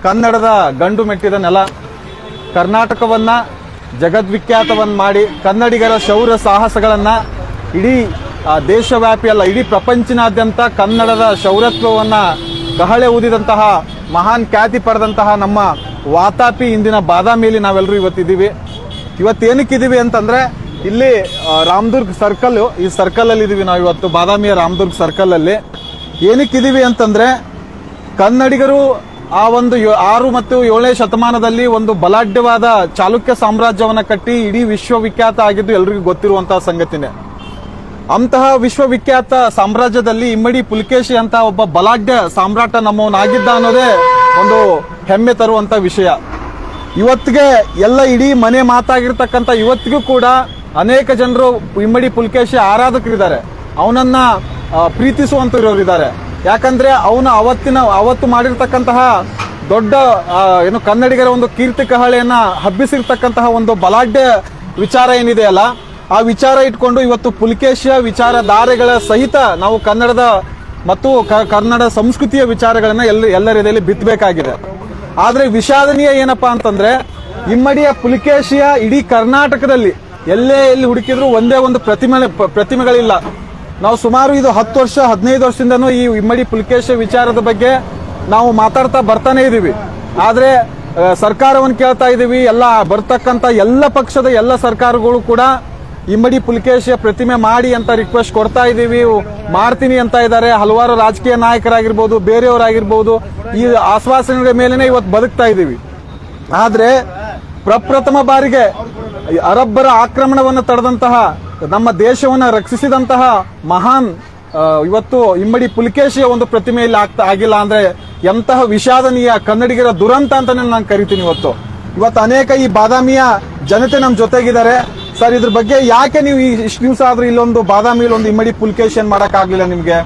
ಕನ್ನಡದ ಗಂಡು ಮೆಟ್ಟಿದ ನೆಲ. ಕರ್ನಾಟಕವನ್ನ ಜಗದ್ವಿಖ್ಯಾತವನ್ನ ಮಾಡಿ ಕನ್ನಡಿಗರ ಶೌರ್ಯ ಸಾಹಸಗಳನ್ನ ಇಡೀ ದೇಶವ್ಯಾಪಿ ಅಲ್ಲ, ಇಡೀ ಪ್ರಪಂಚನಾದ್ಯಂತ ಕನ್ನಡದ ಶೌರ್ಯತ್ವವನ್ನ ಕಹಳೆ ಊದಿದಂತಹ ಮಹಾನ್ ಖ್ಯಾತಿ ಪಡೆದಂತಹ ನಮ್ಮ ವಾತಾಪಿ ಇಂದಿನ ಬಾದಾಮಿಯಲ್ಲಿ ನಾವೆಲ್ಲರೂ ಇವತ್ತಿದ್ದೀವಿ. ಇವತ್ತೇನಕ್ಕಿದ್ದೀವಿ ಅಂತಂದ್ರೆ ಇಲ್ಲಿ ರಾಮದುರ್ಗ್ ಸರ್ಕಲ್, ಈ ಸರ್ಕಲ್ ಅಲ್ಲಿ ಇದೀವಿ ನಾವು ಇವತ್ತು. ಬಾದಾಮಿಯ ರಾಮದುರ್ಗ್ ಸರ್ಕಲ್ ಅಲ್ಲಿ ಏನಕ್ಕಿದ್ದೀವಿ ಅಂತಂದ್ರೆ ಕನ್ನಡಿಗರು ಆ ಒಂದು 6 ಮತ್ತು 7ನೇ ಶತಮಾನದಲ್ಲಿ ಒಂದು ಬಲಾಢ್ಯವಾದ ಚಾಲುಕ್ಯ ಸಾಮ್ರಾಜ್ಯವನ್ನ ಕಟ್ಟಿ ಇಡೀ ವಿಶ್ವವಿಖ್ಯಾತ ಆಗಿದ್ದು ಎಲ್ರಿಗೂ ಗೊತ್ತಿರುವಂತಹ ಸಂಗತಿನೇ. ಅಂತಹ ವಿಶ್ವವಿಖ್ಯಾತ ಸಾಮ್ರಾಜ್ಯದಲ್ಲಿ ಇಮ್ಮಡಿ ಪುಲಿಕೇಶಿ ಅಂತ ಒಬ್ಬ ಬಲಾಢ್ಯ ಸಾಮ್ರಾಟ ನಮ್ಮವನಾಗಿದ್ದ ಅನ್ನೋದೇ ಒಂದು ಹೆಮ್ಮೆ ತರುವಂತ ವಿಷಯ. ಇವತ್ತಿಗೆ ಎಲ್ಲ ಇಡೀ ಮನೆ ಮಾತಾಗಿರ್ತಕ್ಕಂಥ ಇವತ್ತಿಗೂ ಕೂಡ ಅನೇಕ ಜನರು ಇಮ್ಮಡಿ ಪುಲಿಕೇಶಿ ಆರಾಧಕರಿದ್ದಾರೆ, ಅವನನ್ನ ಪ್ರೀತಿಸುವಂತವರಿದ್ದಾರೆ. ಯಾಕಂದ್ರೆ ಅವತ್ತು ಮಾಡಿರ್ತಕ್ಕಂತಹ ದೊಡ್ಡ ಏನು ಕನ್ನಡಿಗರ ಒಂದು ಕೀರ್ತಿ ಕಹಳೆಯನ್ನ ಹಬ್ಬಿಸಿರ್ತಕ್ಕಂತಹ ಒಂದು ಬಲಾಢ್ಯ ವಿಚಾರ ಏನಿದೆಯಲ್ಲ, ಆ ವಿಚಾರ ಇಟ್ಕೊಂಡು ಇವತ್ತು ಪುಲಿಕೇಶಿಯ ವಿಚಾರಧಾರೆಗಳ ಸಹಿತ ನಾವು ಕನ್ನಡದ ಮತ್ತು ಕನ್ನಡ ಸಂಸ್ಕೃತಿಯ ವಿಚಾರಗಳನ್ನ ಎಲ್ಲರೆಡೆಯಲ್ಲಿ ಬಿತ್ತಬೇಕಾಗಿದೆ. ಆದ್ರೆ ವಿಷಾದನೀಯ ಏನಪ್ಪಾ ಅಂತಂದ್ರೆ ಇಮ್ಮಡಿಯ ಪುಲಿಕೇಶಿಯ ಇಡೀ ಕರ್ನಾಟಕದಲ್ಲಿ ಎಲ್ಲಿ ಹುಡುಕಿದ್ರು ಒಂದೇ ಒಂದು ಪ್ರತಿಮೆಗಳಿಲ್ಲ. ನಾವು ಸುಮಾರು ಇದು 10 ವರ್ಷ 15 ವರ್ಷದಿಂದನೂ ಈ ಇಮ್ಮಡಿ ಪುಲಿಕೇಶಿ ವಿಚಾರದ ಬಗ್ಗೆ ನಾವು ಮಾತಾಡ್ತಾ ಬರ್ತಾನೆ ಇದೀವಿ. ಆದ್ರೆ ಸರ್ಕಾರವನ್ನು ಕೇಳ್ತಾ ಇದೀವಿ, ಎಲ್ಲ ಬರ್ತಕ್ಕಂತ ಎಲ್ಲ ಪಕ್ಷದ ಎಲ್ಲ ಸರ್ಕಾರಗಳು ಕೂಡ ಇಮ್ಮಡಿ ಪುಲಿಕೇಶಿಯ ಪ್ರತಿಮೆ ಮಾಡಿ ಅಂತ ರಿಕ್ವೆಸ್ಟ್ ಕೊಡ್ತಾ ಇದೀವಿ, ಮಾಡ್ತೀನಿ ಅಂತ ಇದ್ದಾರೆ. ಹಲವಾರು ರಾಜಕೀಯ ನಾಯಕರಾಗಿರ್ಬೋದು, ಬೇರೆಯವರಾಗಿರ್ಬೋದು, ಈ ಆಶ್ವಾಸನೆಗಳ ಮೇಲೆನೆ ಇವತ್ತು ಬದುಕ್ತಾ ಇದೀವಿ. ಆದ್ರೆ ಪ್ರಪ್ರಥಮ ಬಾರಿಗೆ ಅರಬ್ಬರ ಆಕ್ರಮಣವನ್ನು ತಡೆದಂತಹ, ನಮ್ಮ ದೇಶವನ್ನ ರಕ್ಷಿಸಿದಂತಹ ಮಹಾನ್ ಇವತ್ತು ಇಮ್ಮಡಿ ಪುಲಿಕೇಶಿಯ ಒಂದು ಪ್ರತಿಮೆಯಲ್ಲಿ ಆಗಿಲ್ಲ ಅಂದ್ರೆ ಎಂತಹ ವಿಷಾದನೀಯ ಕನ್ನಡಿಗರ ದುರಂತ ಅಂತಾನೆ ನಾನು ಕರಿತೀನಿ. ಇವತ್ತು ಅನೇಕ ಈ ಬಾದಾಮಿಯ ಜನತೆ ನಮ್ಮ ಜೊತೆಗಿದ್ದಾರೆ. ಸರ್, ಇದ್ರ ಬಗ್ಗೆ ಯಾಕೆ ನೀವು ಇಷ್ಟು ದಿವಸ ಆದ್ರೂ ಇಲ್ಲೊಂದು ಬಾದಾಮಿಯಲ್ಲಿ ಒಂದು ಇಮ್ಮಡಿ ಪುಲಿಕೇಶಿಯನ್ನು ಮಾಡಕ್ ಆಗ್ಲಿಲ್ಲ ನಿಮ್ಗೆ?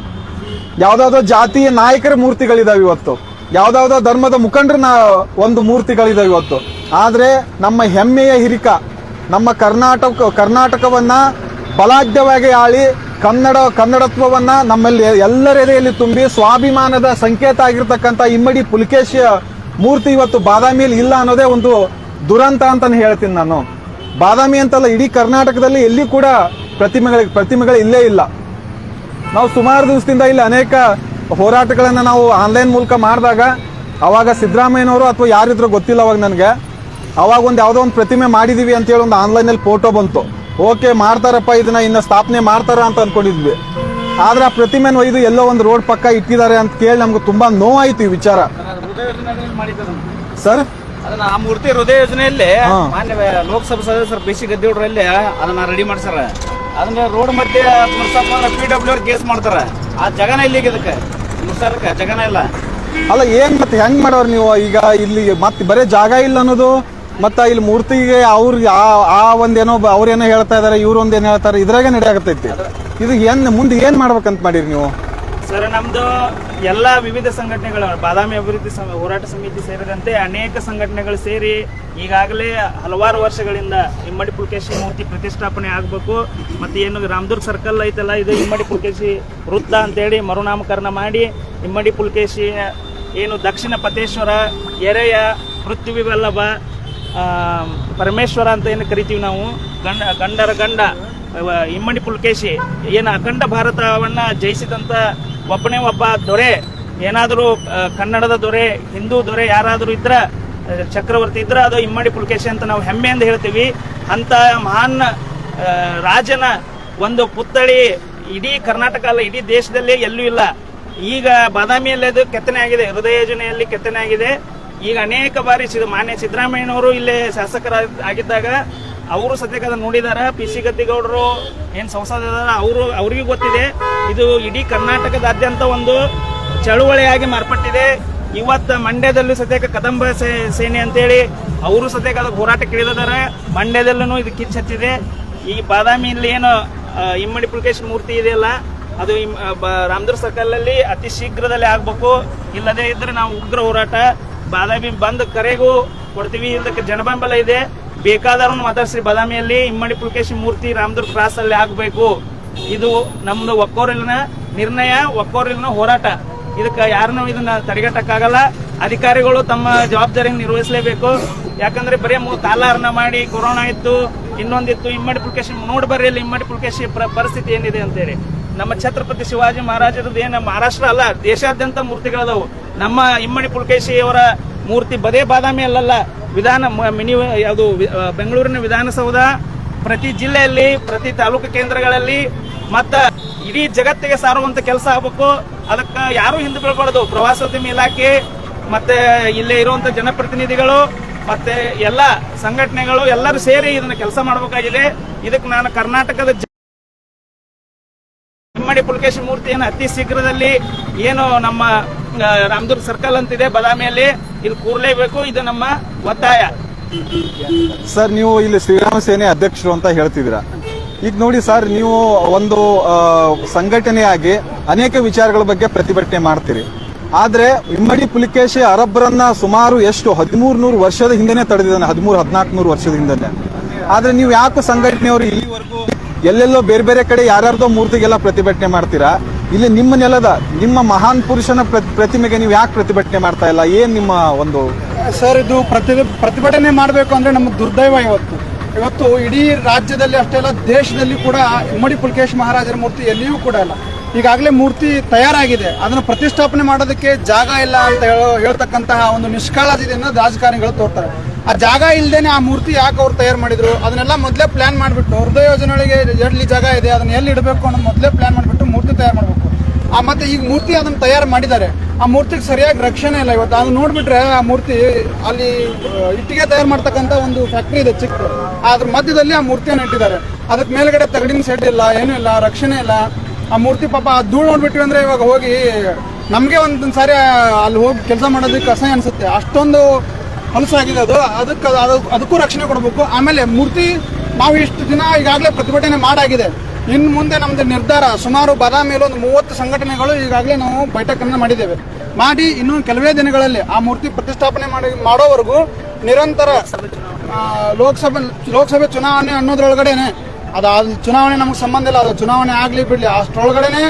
ಯಾವ್ದಾವ್ದೋ ಜಾತಿಯ ನಾಯಕರ ಮೂರ್ತಿಗಳಿದಾವೆ ಇವತ್ತು, ಯಾವ್ದಾವ್ದೋ ಧರ್ಮದ ಮುಖಂಡರ ಒಂದು ಮೂರ್ತಿಗಳಿದಾವೆ ಇವತ್ತು. ಆದ್ರೆ ನಮ್ಮ ಹೆಮ್ಮೆಯ ಹಿರಿಕ ನಮ್ಮ ಕರ್ನಾಟಕವನ್ನ ಬಲಾಢ್ಯವಾಗಿ ಆಳಿ ಕನ್ನಡತ್ವವನ್ನ ನಮ್ಮಲ್ಲಿ ಎಲ್ಲರೆಡೆಯಲ್ಲಿ ತುಂಬಿ ಸ್ವಾಭಿಮಾನದ ಸಂಕೇತ ಆಗಿರ್ತಕ್ಕಂಥ ಇಮ್ಮಡಿ ಪುಲಿಕೇಶಿಯ ಮೂರ್ತಿ ಇವತ್ತು ಬಾದಾಮಿಯಲ್ಲಿ ಇಲ್ಲ ಅನ್ನೋದೇ ಒಂದು ದುರಂತ ಅಂತಾನೆ ಹೇಳ್ತೀನಿ ನಾನು. ಬಾದಾಮಿ ಅಂತಲ್ಲ, ಇಡೀ ಕರ್ನಾಟಕದಲ್ಲಿ ಎಲ್ಲಿ ಕೂಡ ಪ್ರತಿಮೆಗಳು ಇಲ್ಲೇ ಇಲ್ಲ. ನಾವು ಸುಮಾರು ದಿವಸದಿಂದ ಇಲ್ಲಿ ಅನೇಕ ಹೋರಾಟಗಳನ್ನ ನಾವು ಆನ್ಲೈನ್ ಮೂಲಕ ಮಾಡಿದಾಗ ಅವಾಗ ಸಿದ್ದರಾಮಯ್ಯನವರು ಅಥವಾ ಯಾರಿದ್ರು ಗೊತ್ತಿಲ್ಲ ಅವಾಗ ನನಗೆ, ಅವಾಗ ಯಾವ್ದೋ ಒಂದು ಪ್ರತಿಮೆ ಮಾಡಿದೀವಿ ಅಂತ ಹೇಳಿ ಒಂದು ಆನ್ಲೈನ್ ಅಲ್ಲಿ ಫೋಟೋ ಬಂತು. ಓಕೆ, ಮಾಡ್ತಾರಪ್ಪ, ಇದನ್ನ ಇನ್ನ ಸ್ಥಾಪನೆ ಮಾಡ್ತಾರ ಅಂತ ಅನ್ಕೊಂಡಿದ್ವಿ. ಆದ್ರೆ ಆ ಪ್ರತಿಮೆನ ಒಯ್ದು ಎಲ್ಲೋ ಒಂದು ರೋಡ್ ಪಕ್ಕ ಇಟ್ಟಿದ್ದಾರೆ ಅಂತ ಕೇಳಿ ನಮ್ಗೆ ತುಂಬಾ ನೋವಾಯ್ತು ಈ ವಿಚಾರ. ಸರ್, ಅದನ್ನ ಆ ಮೂರ್ತಿ ಹೃದಯ ಯೋಜನೆಯಲ್ಲಿ ಮಾನ್ಯ ಲೋಕಸಭಾ ಸದಸ್ಯರು ಬಿಸಿ ಗದ್ದಿಗೌಡರಲ್ಲಿ ಅದನ್ನ ರೆಡಿ ಮಾಡ್ಸಾರ. ಅದನ್ನ ರೋಡ್ ಮಧ್ಯೆ PW ಕೇಸ್ ಮಾಡ್ತಾರ. ಆ ಜಗನ ಇಲ್ಲಿ ಇದಕ್ಕೆ ಮುರ್ಸಕ್ಕೆ ಜಗನ ಇಲ್ಲ. ಅಲ್ಲ, ಏನ್ ಮತ್ತೆ ಹೆಂಗ್ ಮಾಡೋರು ನೀವು? ಈಗ ಇಲ್ಲಿ ಮತ್ತೆ ಬರೇ ಜಾಗ ಇಲ್ಲ ಅನ್ನೋದು, ಮತ್ತ ಇಲ್ಲಿ ಮೂರ್ತಿಗೆ ಆ ಒಂದೇನೋ ಅವ್ರೇನೋ ಹೇಳ್ತಾ ಇದಾರೆ, ಇವ್ರೊಂದೇನೋ ಹೇಳ್ತಾರೆ, ಇದ್ರಾಗೆ ನಡೆಯಾಗತೈತಿ. ಇದು ಮುಂದೆ ಏನ್ ಮಾಡ್ಬೇಕಂತ ಮಾಡಿರಿ ನೀವು? ಸರ್, ನಮ್ದು ಎಲ್ಲ ವಿವಿಧ ಸಂಘಟನೆಗಳು, ಬಾದಾಮಿ ಅಭಿವೃದ್ಧಿ ಹೋರಾಟ ಸಮಿತಿ ಸೇರಿದಂತೆ ಅನೇಕ ಸಂಘಟನೆಗಳು ಸೇರಿ ಈಗಾಗಲೇ ಹಲವಾರು ವರ್ಷಗಳಿಂದ ಇಮ್ಮಡಿ ಪುಲಿಕೇಶಿ ಮೂರ್ತಿ ಪ್ರತಿಷ್ಠಾಪನೆ ಆಗಬೇಕು. ಮತ್ತೆ ಏನು ರಾಮದುರ್ಗ್ ಸರ್ಕಲ್ ಐತಲ್ಲ, ಇದು ಇಮ್ಮಡಿ ಪುಲಿಕೇಶಿ ವೃತ್ತ ಅಂತೇಳಿ ಮರುನಾಮಕರಣ ಮಾಡಿ ಇಮ್ಮಡಿ ಪುಲಿಕೇಶಿ ಏನು ದಕ್ಷಿಣ ಪತೇಶ್ವರ, ಎರೆಯ, ಪೃಥ್ವಿ ವಲ್ಲಭ, ಪರಮೇಶ್ವರ ಅಂತ ಏನು ಕರಿತೀವಿ ನಾವು, ಗಂಡರ ಗಂಡ ಇಮ್ಮಡಿ ಪುಲಿಕೇಶಿ ಏನು ಅಖಂಡ ಭಾರತವನ್ನ ಜಯಿಸಿದಂತ ಒಬ್ಬನೇ ಒಬ್ಬ ದೊರೆ, ಏನಾದರೂ ಕನ್ನಡದ ದೊರೆ, ಹಿಂದೂ ದೊರೆ ಯಾರಾದರೂ ಇದ್ರ, ಚಕ್ರವರ್ತಿ ಇದ್ರ, ಅದು ಇಮ್ಮಡಿ ಪುಲಿಕೇಶಿ ಅಂತ ನಾವು ಹೆಮ್ಮೆಯಿಂದ ಹೇಳ್ತೀವಿ. ಅಂತ ಮಹಾನ್ ರಾಜನ ಒಂದು ಪುತ್ಥಳಿ ಇಡೀ ಕರ್ನಾಟಕ ಅಲ್ಲ, ಇಡೀ ದೇಶದಲ್ಲಿ ಎಲ್ಲೂ ಇಲ್ಲ. ಈಗ ಬಾದಾಮಿಯಲ್ಲಿ ಅದು ಕೆತ್ತನೆ ಆಗಿದೆ, ಹೃದಯ ಯೋಜನೆಯಲ್ಲಿ ಕೆತ್ತನೆ ಆಗಿದೆ. ಈಗ ಅನೇಕ ಬಾರಿ ಮಾನ್ಯ ಸಿದ್ದರಾಮಯ್ಯನವರು ಇಲ್ಲಿ ಶಾಸಕರಾಗಿದ್ದಾಗ ಅವರು ಸದ್ಯಕ್ಕೆ ಅದನ್ನು ನೋಡಿದಾರ. PC ಗದ್ದಿಗೌಡರು ಏನ್ ಸಂಸದ ಅವ್ರಿಗೂ ಗೊತ್ತಿದೆ. ಇದು ಇಡೀ ಕರ್ನಾಟಕದಾದ್ಯಂತ ಒಂದು ಚಳುವಳಿಯಾಗಿ ಮಾರ್ಪಟ್ಟಿದೆ. ಇವತ್ತು ಮಂಡ್ಯದಲ್ಲೂ ಸದ್ಯಕ್ಕೆ ಕದಂಬ ಸೇನೆ ಅಂತೇಳಿ ಅವರು ಸದ್ಯಕ್ಕೆ ಅದಕ್ಕೆ ಹೋರಾಟಕ್ಕೆ ಇಳಿದಾರೆ. ಮಂಡ್ಯದಲ್ಲೂ ಇದು ಕಿಚ್ಚತ್ತಿದೆ. ಈ ಬಾದಾಮಿಯಲ್ಲಿ ಏನು ಇಮ್ಮಡಿ ಪುಲಿಕೇಶಿ ಮೂರ್ತಿ ಇದೆಯಲ್ಲ, ಅದು ರಾಮದುರ್ಗ್ ಸರ್ಕಲ್ ಅಲ್ಲಿ ಅತಿ ಶೀಘ್ರದಲ್ಲಿ ಆಗ್ಬೇಕು. ಇಲ್ಲದೇ ಇದ್ರೆ ನಾವು ಉಗ್ರ ಹೋರಾಟ ಬಾದಾಮಿ ಬಂದ್ ಕರೆಗೂ ಕೊಡ್ತೀವಿ. ಇದಕ್ಕೆ ಜನಬೆಂಬಲ ಇದೆ. ಬೇಕಾದವ್ರನ್ನು ಮಾತಾಡ್ಸ್ರಿ. ಬಾದಾಮಿಯಲ್ಲಿ ಇಮ್ಮಡಿ ಪುಲಿಕೇಶಿ ಮೂರ್ತಿ ರಾಮದುರ್ಗ್ ಕ್ರಾಸ್ ಅಲ್ಲಿ ಆಗ್ಬೇಕು. ಇದು ನಮ್ದು ಒಕ್ಕೋರಲಿನ ನಿರ್ಣಯ, ಒಕ್ಕೋರಲಿನ ಹೋರಾಟ. ಇದಕ್ಕೆ ಯಾರನ್ನೂ ಇದನ್ನ ತಡೆಗಟ್ಟಕ್ಕಾಗಲ್ಲ. ಅಧಿಕಾರಿಗಳು ತಮ್ಮ ಜವಾಬ್ದಾರಿಯನ್ನು ನಿರ್ವಹಿಸಲೇಬೇಕು. ಯಾಕಂದ್ರೆ ಬರೀ ಕಾಲಹರಣ ಮಾಡಿ ಕೊರೋನಾ ಇತ್ತು, ಇನ್ನೊಂದಿತ್ತು, ಇಮ್ಮಡಿ ಪುಲಕೇಶಿ ನೋಡಿ ಬರ್ರಿ ಇಲ್ಲಿ ಇಮ್ಮಡಿ ಪುಲಕೇಶಿ ಪರಿಸ್ಥಿತಿ ಏನಿದೆ ಅಂತೇಳಿ. ನಮ್ಮ ಛತ್ರಪತಿ ಶಿವಾಜಿ ಮಹಾರಾಜರದ್ದು ಏನು ಮಹಾರಾಷ್ಟ್ರ ಅಲ್ಲ, ದೇಶಾದ್ಯಂತ ಮೂರ್ತಿಗಳದಾವು. ನಮ್ಮ ಇಮ್ಮಡಿ ಪುಲಕೇಶಿ ಅವರ ಮೂರ್ತಿ ಬದೇ ಬಾದಾಮಿ ಅಲ್ಲಲ್ಲ, ಯಾವುದು ಬೆಂಗಳೂರಿನ ವಿಧಾನಸೌಧ, ಪ್ರತಿ ಜಿಲ್ಲೆಯಲ್ಲಿ, ಪ್ರತಿ ತಾಲೂಕು ಕೇಂದ್ರಗಳಲ್ಲಿ ಮತ್ತ ಇಡೀ ಜಗತ್ತಿಗೆ ಸಾರುವಂತ ಕೆಲಸ ಆಗಬೇಕು. ಅದಕ್ಕೆ ಯಾರು ಹಿಂದೆ ಬೀಳ್ಬಾರ್ದು. ಪ್ರವಾಸೋದ್ಯಮ ಇಲಾಖೆ ಮತ್ತೆ ಇಲ್ಲೇ ಇರುವಂತ ಜನಪ್ರತಿನಿಧಿಗಳು ಮತ್ತೆ ಎಲ್ಲ ಸಂಘಟನೆಗಳು ಎಲ್ಲರೂ ಸೇರಿ ಇದನ್ನ ಕೆಲಸ ಮಾಡಬೇಕಾಗಿದೆ. ಇದಕ್ಕೆ ನಾನು ಕರ್ನಾಟಕದ ಇಮ್ಮಡಿ ಪುಲಕೇಶಿ ಮೂರ್ತಿಯನ್ನು ಅತಿ ಶೀಘ್ರದಲ್ಲಿ ಏನು ನಮ್ಮ ರಾಮದುರ್ಗ ಸರ್ಕಲ್ ಅಂತಿದೆ ಬಾದಾಮಿಯಲ್ಲಿ, ಇಲ್ಲಿ ಕೂರ್ಲೇಬೇಕು. ಇದು ನಮ್ಮ ಒತ್ತಾಯ. ಸರ್, ನೀವು ಇಲ್ಲಿ ಶ್ರೀರಾಮ ಸೇನೆ ಅಧ್ಯಕ್ಷರು ಅಂತ ಹೇಳ್ತಿದ್ದೀರಾ. ಈಗ ನೋಡಿ ಸರ್, ನೀವು ಒಂದು ಸಂಘಟನೆಯಾಗಿ ಅನೇಕ ವಿಚಾರಗಳ ಬಗ್ಗೆ ಪ್ರತಿಭಟನೆ ಮಾಡ್ತೀರಿ. ಆದ್ರೆ ಇಮ್ಮಡಿ ಪುಲಕೇಶಿ ಅರಬ್ಬರನ್ನ ಸುಮಾರು ಎಷ್ಟು 1300 ವರ್ಷದ ಹಿಂದೆನೆ ತಡೆದಿದ್ದಾನೆ, 1300-1400 ವರ್ಷದ ಹಿಂದೆನೆ. ಆದ್ರೆ ನೀವು ಯಾಕೆ ಸಂಘಟನೆಯವರು ಇಲ್ಲಿವರೆಗೂ ಎಲ್ಲೆಲ್ಲೋ ಬೇರೆ ಬೇರೆ ಕಡೆ ಯಾರ್ಯಾರ್ದೋ ಮೂರ್ತಿಗೆಲ್ಲ ಪ್ರತಿಭಟನೆ ಮಾಡ್ತೀರಾ? ಇಲ್ಲಿ ನಿಮ್ಮ ನೆಲದ ನಿಮ್ಮ ಮಹಾನ್ ಪುರುಷನ ಪ್ರತಿಮೆಗೆ ನೀವು ಯಾಕೆ ಪ್ರತಿಭಟನೆ ಮಾಡ್ತಾ ಇಲ್ಲ? ಏನ್ ನಿಮ್ಮ ಒಂದು ಸರ್, ಇದು ಪ್ರತಿಭಟನೆ ಮಾಡಬೇಕು ಅಂದ್ರೆ ನಮ್ಮ ದುರ್ದೈವ. ಇವತ್ತು ಇಡೀ ರಾಜ್ಯದಲ್ಲಿ ಅಷ್ಟೇ ಅಲ್ಲ, ದೇಶದಲ್ಲಿ ಕೂಡ ಇಮ್ಮಡಿ ಪುಲಕೇಶಿ ಮಹಾರಾಜರ ಮೂರ್ತಿ ಎಲ್ಲಿಯೂ ಕೂಡ ಇಲ್ಲ. ಈಗಾಗಲೇ ಮೂರ್ತಿ ತಯಾರಾಗಿದೆ, ಅದನ್ನು ಪ್ರತಿಷ್ಠಾಪನೆ ಮಾಡೋದಕ್ಕೆ ಜಾಗ ಇಲ್ಲ ಅಂತ ಹೇಳ್ತಕ್ಕಂತಹ ಒಂದು ನಿಷ್ಕಾಳಜಿಯನ್ನು ರಾಜಕಾರಣಿಗಳು ತೋರ್ತಾರೆ. ಆ ಜಾಗ ಇಲ್ಲದೇನೆ ಆ ಮೂರ್ತಿ ಯಾಕೆ ಅವ್ರು ತಯಾರು ಮಾಡಿದ್ರು ಅದನ್ನೆಲ್ಲ ಮೊದಲೇ ಪ್ಲಾನ್ ಮಾಡಿಬಿಟ್ಟು, ಹೃದಯ ಯೋಜನೆಯೊಳಗೆ ಎಲ್ಲಿ ಜಾಗ ಇದೆ ಅದನ್ನ ಎಲ್ಲಿ ಇಡಬೇಕು ಅನ್ನೋದು ಮೊದಲೇ ಪ್ಲಾನ್ ಮಾಡಿಬಿಟ್ಟು ಮೂರ್ತಿ ತಯಾರು ಮಾಡಬೇಕು. ಮತ್ತೆ ಈಗ ಮೂರ್ತಿ ಅದನ್ನ ತಯಾರು ಮಾಡಿದ್ದಾರೆ, ಆ ಮೂರ್ತಿಗೆ ಸರಿಯಾಗಿ ರಕ್ಷಣೆ ಇಲ್ಲ. ಇವತ್ತು ಅದು ನೋಡ್ಬಿಟ್ರೆ ಆ ಮೂರ್ತಿ ಅಲ್ಲಿ ಇಟ್ಟಿಗೆ ತಯಾರು ಮಾಡ್ತಕ್ಕಂಥ ಒಂದು ಫ್ಯಾಕ್ಟ್ರಿ ಇದೆ ಚಿಕ್ಕ, ಅದ್ರ ಮಧ್ಯದಲ್ಲಿ ಆ ಮೂರ್ತಿಯನ್ನು ಇಟ್ಟಿದ್ದಾರೆ. ಅದಕ್ಕೆ ಮೇಲ್ಗಡೆ ತಗಡಿನ ಸೆಡ್ ಇಲ್ಲ, ಏನೂ ಇಲ್ಲ, ರಕ್ಷಣೆ ಇಲ್ಲ. ಆ ಮೂರ್ತಿ ಪಾಪ ಧೂಳು ನೋಡ್ಬಿಟ್ವಿ ಅಂದ್ರೆ ಇವಾಗ ಹೋಗಿ ನಮಗೆ ಒಂದೊಂದು ಸಾರಿ ಅಲ್ಲಿ ಹೋಗಿ ಕೆಲಸ ಮಾಡೋದಕ್ಕೆ ಅಸಹ್ಯ ಅನ್ಸುತ್ತೆ. ಅಷ್ಟೊಂದು ಹೊಲಸಾಗಿದೆ ಅದು. ಅದಕ್ಕೂ ರಕ್ಷಣೆ ಕೊಡಬೇಕು. ಆಮೇಲೆ ಮೂರ್ತಿ ನಾವು ಇಷ್ಟು ದಿನ ಈಗಾಗಲೇ ಪ್ರತಿಭಟನೆ ಮಾಡಾಗಿದೆ. ಇನ್ನು ಮುಂದೆ ನಮ್ದು ನಿರ್ಧಾರ, ಸುಮಾರು ಬಾದಾಮಿಯಲ್ಲಿ ಒಂದು 30 ಸಂಘಟನೆಗಳು ಈಗಾಗಲೇ ನಾವು ಬೈಠಕನ್ನು ಮಾಡಿದ್ದೇವೆ. ಮಾಡಿ ಇನ್ನೂ ಕೆಲವೇ ದಿನಗಳಲ್ಲಿ ಆ ಮೂರ್ತಿ ಪ್ರತಿಷ್ಠಾಪನೆ ಮಾಡೋವರೆಗೂ ನಿರಂತರ ಲೋಕಸಭೆ ಚುನಾವಣೆ ಅನ್ನೋದ್ರೊಳಗಡೆನೆ, ಅದು ಚುನಾವಣೆ ನಮಗೆ ಸಂಬಂಧ ಇಲ್ಲ, ಅದು ಚುನಾವಣೆ ಆಗ್ಲಿ ಬಿಡ್ಲಿ, ಅಷ್ಟರೊಳಗಡೆನೆ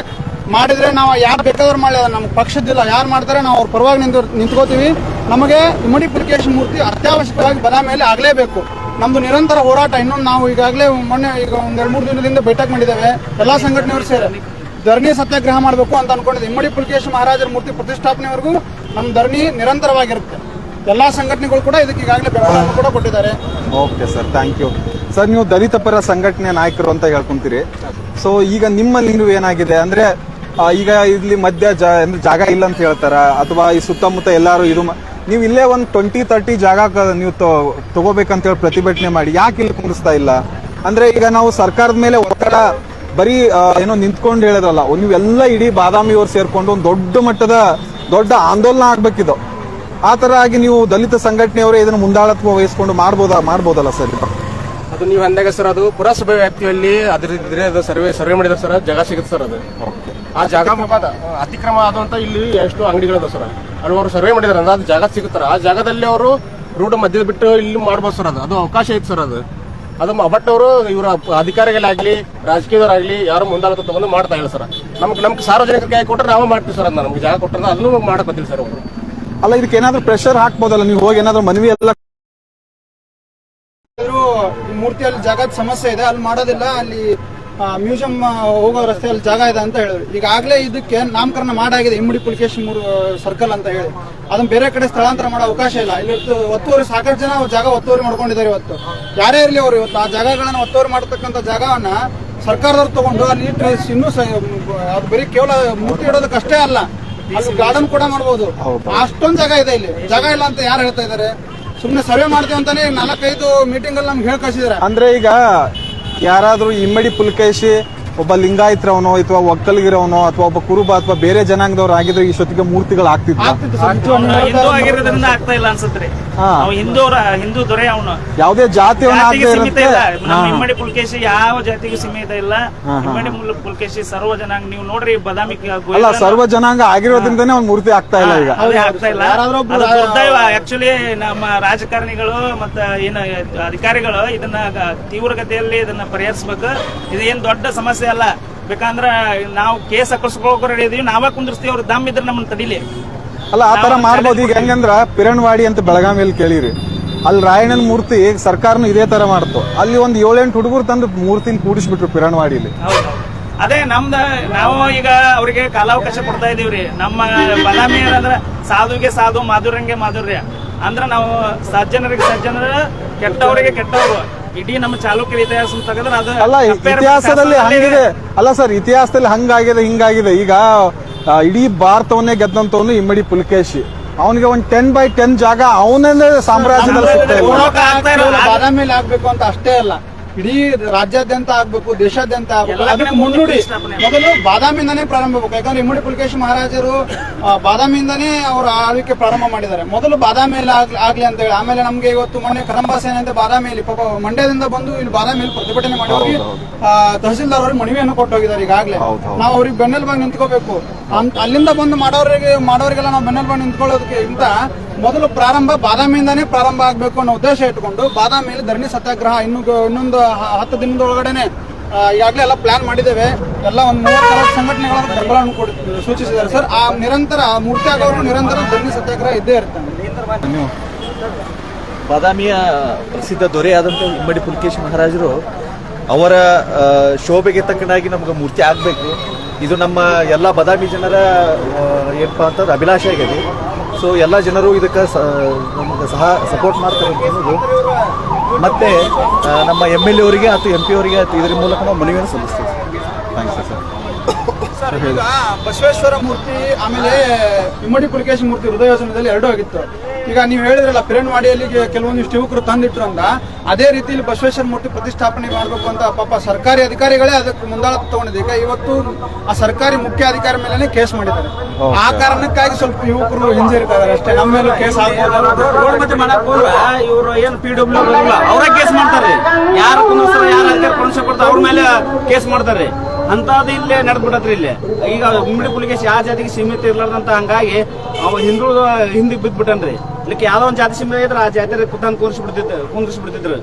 ಮಾಡಿದ್ರೆ ನಾವು ಯಾರು ಬೇಕಾದ್ರೂ ಮಾಡಲಿ, ಅದು ನಮ್ಗೆ ಪಕ್ಷದಿಲ್ಲ. ಯಾರು ಮಾಡ್ತಾರೆ ನಾವು ಅವ್ರ ಪರವಾಗಿ ನಿಂತ್ಕೋತೀವಿ. ನಮಗೆ ಇಮ್ಮಡಿ ಪುಲಕೇಶಿ ಮೂರ್ತಿ ಅತ್ಯವಶ್ಯಕವಾಗಿ ಬಾದಾಮಿಯಲ್ಲಿ ಆಗಲೇಬೇಕು. ನಮ್ದು ನಿರಂತರ ಹೋರಾಟ. ಇನ್ನೊಂದು ನಾವು ಈಗಾಗಲೇ ಮೊನ್ನೆ ಈಗ ಒಂದ್ 2-3 ದಿನದಿಂದ ಬೈಠಕ್ ಮಾಡಿದ್ದೇವೆ. ಎಲ್ಲಾ ಸಂಘಟನೆಯವರು ಸೇರಿ ಧರಣಿ ಸತ್ಯಾಗ್ರಹ ಮಾಡಬೇಕು ಅಂತ ಅನ್ಕೊಂಡಿದ್ದೆ. ಇಮ್ಮಡಿ ಪುಲಕೇಶಿ ಮಹಾರಾಜರ ಮೂರ್ತಿ ಪ್ರತಿಷ್ಠಾಪನೆವರೆಗೂ ನಮ್ಮ ಧರಣಿ ನಿರಂತರವಾಗಿರುತ್ತೆ. ಎಲ್ಲಾ ಸಂಘಟನೆಗಳು ಕೂಡ ಇದಕ್ಕೆ ಈಗಾಗಲೇ ಬೆಂಬಲವನ್ನು ಕೂಡ ಕೊಟ್ಟಿದ್ದಾರೆ. Okay sir, thank you sir. ನೀವು ದಲಿತ ಪರ ಸಂಘಟನೆ ನಾಯಕರು ಅಂತ ಹೇಳ್ಕೊಂತೀರಿ. ಸೊ ಈಗ ನಿಮ್ಮಲ್ಲಿ ನೀವು ಏನಾಗಿದೆ ಅಂದ್ರೆ, ಈಗ ಇಲ್ಲಿ ಮಧ್ಯ ಜಾಗ ಇಲ್ಲ ಅಂತ ಹೇಳ್ತಾರ, ಅಥವಾ ಈ ಸುತ್ತಮುತ್ತ ಎಲ್ಲಾರು ಇದು ನೀವು ಇಲ್ಲೇ ಒಂದು 20-30 ಜಾಗ ನೀವು ತಗೋಬೇಕಂತ ಹೇಳಿ ಪ್ರತಿಭಟನೆ ಮಾಡಿ ಯಾಕೆ ಇಲ್ಲಿ ಕುಂದಿಸ್ತಾ ಇಲ್ಲ? ಅಂದ್ರೆ ಈಗ ನಾವು ಸರ್ಕಾರದ ಮೇಲೆ ಒತ್ತಡ ಬರೀ ಏನೋ ನಿಂತ್ಕೊಂಡು ಹೇಳಿದ್ರಲ್ಲ, ನೀವೆಲ್ಲ ಇಡೀ ಬಾದಾಮಿಯವ್ರು ಸೇರ್ಕೊಂಡು ಒಂದು ದೊಡ್ಡ ಮಟ್ಟದ ದೊಡ್ಡ ಆಂದೋಲನ ಆಗ್ಬೇಕಿದು. ಆ ತರ ಆಗಿ ನೀವು ದಲಿತ ಸಂಘಟನೆಯವರೇ ಇದನ್ನು ಮುಂದಾಳತ್ವ ವಹಿಸ್ಕೊಂಡು ಮಾಡ್ಬೋದಲ್ಲ ಸರ್? ಅದು ನೀವು ಅಂದಾಗ ಸರ್, ಅದು ಪುರಸಭೆ ವ್ಯಾಪ್ತಿಯಲ್ಲಿ ಅದ್ರ ಸರ್ವೆ ಮಾಡಿದ್ರೆ ಸರ್ ಜಾಗ ಸಿಗುತ್ತೆ ಸರ್. ಅದು ಆ ಜಾಗ ಅತಿಕ್ರಮ ಆದಂತ ಇಲ್ಲಿ ಎಷ್ಟು ಅಂಗಡಿಗಳಿದೆ ಸರ್, ಅಲ್ಲಿ ಅವರು ಸರ್ವೆ ಮಾಡಿದಾರೆ ಅಂದ್ರೆ ಅದು ಜಾಗ ಸಿಗುತ್ತಾರೆ. ಆ ಜಾಗದಲ್ಲಿ ಅವರು ರೋಡ್ ಮಧ್ಯದ ಬಿಟ್ಟು ಇಲ್ಲಿ ಮಾಡ್ಬೋದು ಸರ್. ಅದು ಅವಕಾಶ ಐತೆ ಸರ್. ಅದು ಬಟ್ ಅವರು ಇವರ ಅಧಿಕಾರಿಗಳಾಗ್ಲಿ ರಾಜಕೀಯದವರಾಗ್ಲಿ ಯಾರು ಮುಂದಾಳತ್ವ ತಗೊಂಡು ಮಾಡ್ತಾ ಇಲ್ಲ ಸರ್. ನಮ್ಗೆ ಸಾರ್ವಜನಿಕರಿಗೆ ಕೊಟ್ಟರೆ ನಾವು ಮಾಡ್ತೀವಿ ಸರ್. ಅದನ್ನ ನಮ್ಗೆ ಜಾಗ ಕೊಟ್ಟರೆ ಅದನ್ನು ಮಾಡಕತ್ತಿಲ್ಲ ಸರ್ ಅವರು. ಅಲ್ಲ, ಇದಕ್ಕೆ ಏನಾದ್ರು ಪ್ರೆಷರ್ ಹಾಕ್ಬೋದಲ್ಲ, ನೀವು ಹೋಗಿ ಏನಾದ್ರು ಮನವಿ ಎಲ್ಲ ಮೂರ್ತಿಯಲ್ಲಿ ಜಾಗದ ಸಮಸ್ಯೆ ಇದೆ, ಅಲ್ಲಿ ಮಾಡೋದಿಲ್ಲ, ಅಲ್ಲಿ ಮ್ಯೂಸಿಯಂ ಹೋಗೋ ರಸ್ತೆಯಲ್ಲಿ ಜಾಗ ಇದೆ ಅಂತ ಹೇಳಿದ್ರು. ಈಗಾಗಲೇ ಇದಕ್ಕೆ ನಾಮಕರಣ ಮಾಡಾಗಿದೆ, ಇಮ್ಮಡಿ ಪುಲಕೇಶಿ ಸರ್ಕಲ್ ಅಂತ ಹೇಳಿ. ಅದನ್ನ ಬೇರೆ ಕಡೆ ಸ್ಥಳಾಂತರ ಮಾಡೋ ಅವಕಾಶ ಇಲ್ಲ. ಇಲ್ಲಿ ಒತ್ತುವರಿ ಸಾಕಷ್ಟು ಜನ ಜಾಗ ಒತ್ತುವರಿ ಮಾಡ್ಕೊಂಡಿದ್ದಾರೆ. ಇವತ್ತು ಯಾರೇ ಇರಲಿ ಅವರು ಇವತ್ತು ಆ ಜಾಗಗಳನ್ನ ಒತ್ತುವರಿ ಮಾಡತಕ್ಕಂಥ ಜಾಗವನ್ನ ಸರ್ಕಾರದವ್ರು ತಗೊಂಡು ಅಲ್ಲಿ ಇನ್ನೂ ಅದು ಬರೀ ಕೇವಲ ಮೂರ್ತಿ ಇಡೋದಕ್ಕೆ ಅಷ್ಟೇ ಅಲ್ಲ, ಅಲ್ಲಿ ಗಾರ್ಡನ್ ಕೂಡ ಮಾಡಬಹುದು. ಅಷ್ಟೊಂದು ಜಾಗ ಇದೆ. ಇಲ್ಲಿ ಜಾಗ ಇಲ್ಲ ಅಂತ ಯಾರು ಹೇಳ್ತಾ ಇದಾರೆ? ಸುಮ್ಮನೆ ಸರ್ವೆ ಮಾಡ್ತೀವಿ ಅಂತಾನೆ 4-5 ಮೀಟಿಂಗ್ ಅಲ್ಲಿ ನಮ್ಗೆ ಹೇಳಿ ಕಳಿಸಿದಾರೆ. ಅಂದ್ರೆ ಈಗ ಯಾರಾದ್ರೂ ಇಮ್ಮಡಿ ಪುಲಕೇಶಿ ಒಬ್ಬ ಲಿಂಗಾಯತ್ರವನೋ ಅಥವಾ ಒಕ್ಕಲಿಗಿರೋನೋ ಅಥವಾ ಒಬ್ಬ ಕುರುಬ ಅಥವಾ ಬೇರೆ ಜನಾಂಗದವ್ರು ಆಗಿದ್ರೆ ಇಷ್ಟೊತ್ತಿಗೆ ಮೂರ್ತಿಗಳು ಆಗ್ತಿತ್ತು. ಹಿಂದೂ ಆಗಿರೋದ್ರಿಂದ ಆಗ್ತಾ ಇಲ್ಲ ಅನ್ಸುತ್ತೆ. ಹಿಂದೂ ದೊರೆ ಅವನು ಯಾವುದೇ ಜಾತಿಯವನ್ನ ಸೀಮಿತ ಇಲ್ಲ. ನಮ್ಮ ಇಮ್ಮಡಿ ಪುಲಕೇಶಿ ಯಾವ ಜಾತಿಗೂ ಸೀಮಿತ ಇಲ್ಲ. ಇಮ್ಮಡಿ ಪುಲಕೇಶಿ ಸರ್ವ ಜನಾಂಗ. ನೀವು ನೋಡ್ರಿ ಬಾದಾಮಿ ಅಲ್ಲ, ಸರ್ವ ಜನಾಂಗ ಆಗಿರೋದ್ರಿಂದನೇ ಒಂದು ಮೂರ್ತಿ ಆಗ್ತಾ ಇಲ್ಲ. ಈಗ ಆಗ್ತಾ ಇಲ್ಲ. ದುರ್ದೈವ. ಆಕ್ಚುಲಿ ನಮ್ಮ ರಾಜಕಾರಣಿಗಳು ಮತ್ತ ಏನ ಅಧಿಕಾರಿಗಳು ಇದನ್ನ ತೀವ್ರಗತಿಯಲ್ಲಿ ಇದನ್ನ ಪರಿಹರಿಸಬೇಕು. ಇದು ಏನ್ ದೊಡ್ಡ ಸಮಸ್ಯೆ ಅಲ್ಲ. ಬೇಕಂದ್ರ ನಾವು ಕೇಸ್ ಹಾಕಿಸ್ಕೊಳಕ್ ರೆಡಿ ಇದೀವಿ, ನಾವೇ ಕುಂದಿರ್ಸ್ತೀವಿ, ಅವ್ರ ದಮ್ ಇದ್ರೆ ನಮ್ಮನ್ನ ತಡಿಲಿ. ಅಲ್ಲ ಆ ತರ ಮಾಡ್ಬೋದು. ಈಗ ಹೆಂಗಂದ್ರ ಪಿರಣವಾಡಿ ಅಂತ ಬೆಳಗಾವಿಯಲ್ಲಿ ಕೇಳಿರಿ, ಅಲ್ಲಿ ರಾಯಣ್ಣನ ಮೂರ್ತಿ ಸರ್ಕಾರನು ಇದೇ ತರ ಮಾಡ್ತು. ಅಲ್ಲಿ ಒಂದು 7-8 ಹುಡುಗರು ತಂದು ಮೂರ್ತಿನ ಕೂಡಿಸ್ಬಿಟ್ರು ಪಿರಣವಾಡಿಲಿ. ಅದೇ ನಮ್ದ ನಾವು ಈಗ ಅವ್ರಿಗೆ ಕಾಲಾವಕಾಶ ಕೊಡ್ತಾ ಇದೀವ್ರಿ. ನಮ್ಮ ಬಾದಾಮಿ ಅಂದ್ರ ಸಾಧುಗೆ ಸಾಧು, ಮಾಧುರ್ಯಂಗೆ ಮಾಧುರ್ಯ ಅಂದ್ರ ನಾವು ಸಜ್ಜನರಿಗೆ ಸಜ್ಜನರ, ಕೆಟ್ಟವರಿಗೆ ಕೆಟ್ಟವರು. ಇಡೀ ನಮ್ಮ ಚಾಲುಕ್ಯರ ಇತಿಹಾಸ ತೆಗೆದ್ರೆ ಅದು ಅಲ್ಲ ಇತಿಹಾಸದಲ್ಲಿ ಹಂಗಿದೆ. ಅಲ್ಲ ಸರ್, ಇತಿಹಾಸದಲ್ಲಿ ಹಂಗಾಗಿದೆ ಹಿಂಗಾಗಿದೆ. ಈಗ ಇಡೀ ಭಾರತವನ್ನೇ ಗೆದ್ದಂತವನು ಇಮ್ಮಡಿ ಪುಲಕೇಶಿ. ಅವನಿಗೆ ಒಂದು 10/10 ಜಾಗ ಅವನನ್ನೇ ಸಾಮ್ರಾಜ್ಯದಲ್ಲಿ ಸಿಗ್ತಾ ಇಲ್ಲ. ಬಾದಾಮಿಯಲ್ಲಿ ಆಗ್ಬೇಕು ಅಂತ ಅಷ್ಟೇ ಅಲ್ಲ, ಇಡೀ ರಾಜ್ಯಾದ್ಯಂತ ಆಗ್ಬೇಕು, ದೇಶಾದ್ಯಂತ ಆಗ್ಬೇಕು. ಅದಕ್ಕೆ ಮುನ್ನುಡಿ ಮೊದಲು ಬಾದಾಮಿಯಿಂದಾನೇ ಪ್ರಾರಂಭ ಆಗ್ಬೇಕು. ಯಾಕಂದ್ರೆ ಇಮ್ಮಡಿ ಪುಲಕೇಶಿ ಮಹಾರಾಜರು ಬಾದಾಮಿಯಿಂದಾನೇ ಅವರ ಆಳ್ವಿಕೆ ಪ್ರಾರಂಭ ಮಾಡಿದ್ದಾರೆ. ಮೊದಲು ಬಾದಾಮಿಯಲ್ಲಿ ಆಗ್ಲಿ ಅಂತ ಹೇಳಿ. ಆಮೇಲೆ ನಮ್ಗೆ ಇವತ್ತು ಮೊನ್ನೆ ಕದಂಬ ಸೇನೆ ಅಂತ ಬಾದಾಮಿಯಲ್ಲಿ ಪಾಪ ಮಂಡ್ಯದಿಂದ ಬಂದು ಇಲ್ಲಿ ಬಾದಾಮಿಯಲ್ಲಿ ಪ್ರತಿಭಟನೆ ಮಾಡಿ ಹೋಗಿ ತಹಸೀಲ್ದಾರ್ ಅವ್ರಿಗೆ ಮನವಿಯನ್ನು ಕೊಟ್ಟು ಹೋಗಿದ್ದಾರೆ. ಈಗಾಗಲೇ ನಾವು ಅವ್ರಿಗೆ ಬೆನ್ನೆಲುಬಾಗಿ ನಿಂತ್ಕೋಬೇಕು. ಅಲ್ಲಿಂದ ಬಂದು ಮಾಡೋರಿಗೆಲ್ಲ ನಾವು ಬೆನ್ನೆಲುಬಾಗಿ ನಿಂತ್ಕೊಳ್ಳೋದಕ್ಕೆ ಇಂತ ಮೊದಲು ಪ್ರಾರಂಭ ಬಾದಾಮಿಯಿಂದಾನೇ ಪ್ರಾರಂಭ ಆಗ್ಬೇಕು ಅನ್ನೋ ಉದ್ದೇಶ ಇಟ್ಕೊಂಡು ಬಾದಾಮಿಯಲ್ಲಿ ಧರಣಿ ಸತ್ಯಾಗ್ರಹ ಇನ್ನೊಂದು 10 ದಿನದ ಒಳಗಡೆನೆ ಈಗಾಗಲೇ ಎಲ್ಲ ಪ್ಲಾನ್ ಮಾಡಿದ್ದೇವೆ. ಎಲ್ಲ ಒಂದು 30 ಸಂಘಟನೆಗಳ ಬೆಂಬಲವನ್ನು ಸೂಚಿಸಿದ್ದಾರೆ ಸರ್. ಆ ನಿರಂತರ ಮೂರ್ತಿ ಆಗೋರು ನಿರಂತರ ಧರಣಿ ಸತ್ಯಾಗ್ರಹ ಇದ್ದೇ ಇರ್ತಾನೆ. ಬಾದಾಮಿಯ ಪ್ರಸಿದ್ಧ ದೊರೆಯಾದಂಥ ಇಮ್ಮಡಿ ಪುಲಕೇಶಿ ಮಹಾರಾಜರು ಅವರ ಶೋಭೆಗೆ ತಕ್ಕನಾಗಿ ನಮ್ಗೆ ಮೂರ್ತಿ ಆಗಬೇಕು. ಇದು ನಮ್ಮ ಎಲ್ಲ ಬಾದಾಮಿ ಜನರ ಏನಪ್ಪ ಅಂತಂದ್ರೆ ಅಭಿಲಾಷೆ ಆಗಿದೆ. ಸೊ ಎಲ್ಲ ಜನರು ಇದಕ್ಕೆ ನಮಗೆ ಸಪೋರ್ಟ್ ಮಾಡ್ತಾರೆ ಅಂತ ಅನ್ನೋದು. ಮತ್ತೆ ನಮ್ಮ MLA ಅವರಿಗೆ ಅಥವಾ MP ಅವರಿಗೆ ಇದರ ಮೂಲಕ ನಾವು ಮನವಿಯನ್ನು ಸಲ್ಲಿಸ್ತೀವಿ. Thanks sir. ಈಗ ಬಸವೇಶ್ವರ ಮೂರ್ತಿ ಆಮೇಲೆ ಇಮ್ಮಡಿ ಪುಲಕೇಶಿ ಮೂರ್ತಿ ಹೃದಯ ಯೋಜನೆಯಲ್ಲಿ 2 ಆಗಿತ್ತು. ಈಗ ನೀವು ಹೇಳಿದ್ರಲ್ಲ ಪಿರಣವಾಡಿಯಲ್ಲಿ ಕೆಲವೊಂದಿಷ್ಟು ಯುವಕರು ತಂದಿಟ್ರು ಅಂತ, ಅದೇ ರೀತಿಯಲ್ಲಿ ಬಸವೇಶ್ವರ ಮೂರ್ತಿ ಪ್ರತಿಷ್ಠಾಪನೆ ಮಾಡಬೇಕು ಅಂತ ಪಾಪ ಸರ್ಕಾರಿ ಅಧಿಕಾರಿಗಳೇ ಅದಕ್ಕೆ ಮುಂದಾಳತ್ವ ತಗೊಂಡಿದೆ. ಈಗ ಇವತ್ತು ಆ ಸರ್ಕಾರಿ ಮುಖ್ಯ ಅಧಿಕಾರಿ ಮೇಲೆ ಕೇಸ್ ಮಾಡಿದ್ದಾರೆ. ಆ ಕಾರಣಕ್ಕಾಗಿ ಸ್ವಲ್ಪ ಯುವಕರು ಹಿಂಜರಿತಾರೆ ಅಷ್ಟೇ. ನಮ್ಮ ಮೇಲೆ ಕೇಸ್ ಮತ್ತೆ ಮಾಡಕ್ ಇವರು ಏನು PWD ಅವರೇ ಕೇಸ್ ಮಾಡ್ತಾರೆ. ಯಾರು ಕುಂದಿಸ್ತಾರೆ, ಯಾರು ಅಧಿಕಾರ ಪರ್ಮಿಷನ್ ಕೊಡ್ತಾರೆ, ಅವ್ರ ಮೇಲೆ ಕೇಸ್ ಮಾಡ್ತಾರೆ. ಅಂತದ್ದು ಇಲ್ಲೇ ನಡೆದ್ಬಿಟ್ಟತ್ರಿ. ಇಲ್ಲಿ ಈಗ ಇಮ್ಮಡಿ ಪುಲಕೇಶಿ ಯಾವ ಜಾತಿಗೆ ಸೀಮಿತ ಇರ್ಲಾರ್ದಂತ, ಹಂಗಾಗಿ ಅವ ಹಿಂದಿ ಬಿದ್ಬಿಟ್ಟನ್ರಿ. ಇದಕ್ಕೆ ಯಾವ್ದೋ ಒಂದು ಜಾತಿ ಸೀಮಿತ ಇದ್ರೆ ಆ ಜಾತಿ ಕುಂತ ಕುಂದಿಸ್ಬಿಡ್ತಿದ್ರು.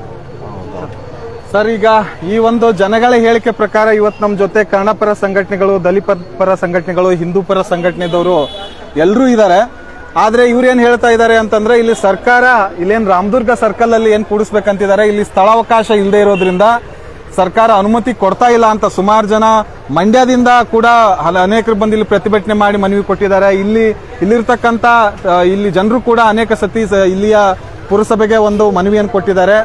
ಸರ್, ಈಗ ಈ ಒಂದು ಜನಗಳ ಹೇಳಿಕೆ ಪ್ರಕಾರ ಇವತ್ತು ನಮ್ಮ ಜೊತೆ ಕನ್ನಡಪರ ಸಂಘಟನೆಗಳು, ದಲಿತ ಪರ ಸಂಘಟನೆಗಳು, ಹಿಂದೂ ಪರ ಸಂಘಟನೆದವರು ಎಲ್ಲರೂ ಇದ್ದಾರೆ. ಆದ್ರೆ ಇವ್ರೇನ್ ಹೇಳ್ತಾ ಇದ್ದಾರೆ ಅಂತಂದ್ರೆ, ಇಲ್ಲಿ ಸರ್ಕಾರ ಇಲ್ಲೇನ್ ರಾಮದುರ್ಗ ಸರ್ಕಲ್ ಅಲ್ಲಿ ಏನ್ ಕೂಡಿಸ್ಬೇಕಂತಿದ್ದಾರೆ, ಇಲ್ಲಿ ಸ್ಥಳಾವಕಾಶ ಇಲ್ಲದೆ ಇರೋದ್ರಿಂದ ಸರ್ಕಾರ ಅನುಮತಿ ಕೊಡ್ತಾ ಇಲ್ಲ ಅಂತ ಸುಮಾರು ಜನ ಮಂಡ್ಯದಿಂದ ಕೂಡ ಅನೇಕರು ಬಂದು ಇಲ್ಲಿ ಪ್ರತಿಭಟನೆ ಮಾಡಿ ಮನವಿ ಕೊಟ್ಟಿದ್ದಾರೆ. ಇಲ್ಲಿರ್ತಕ್ಕಂಥ ಇಲ್ಲಿ ಜನರು ಕೂಡ ಅನೇಕ ಸತಿ ಇಲ್ಲಿಯ ಪುರಸಭೆಗೆ ಒಂದು ಮನವಿಯನ್ನು ಕೊಟ್ಟಿದ್ದಾರೆ.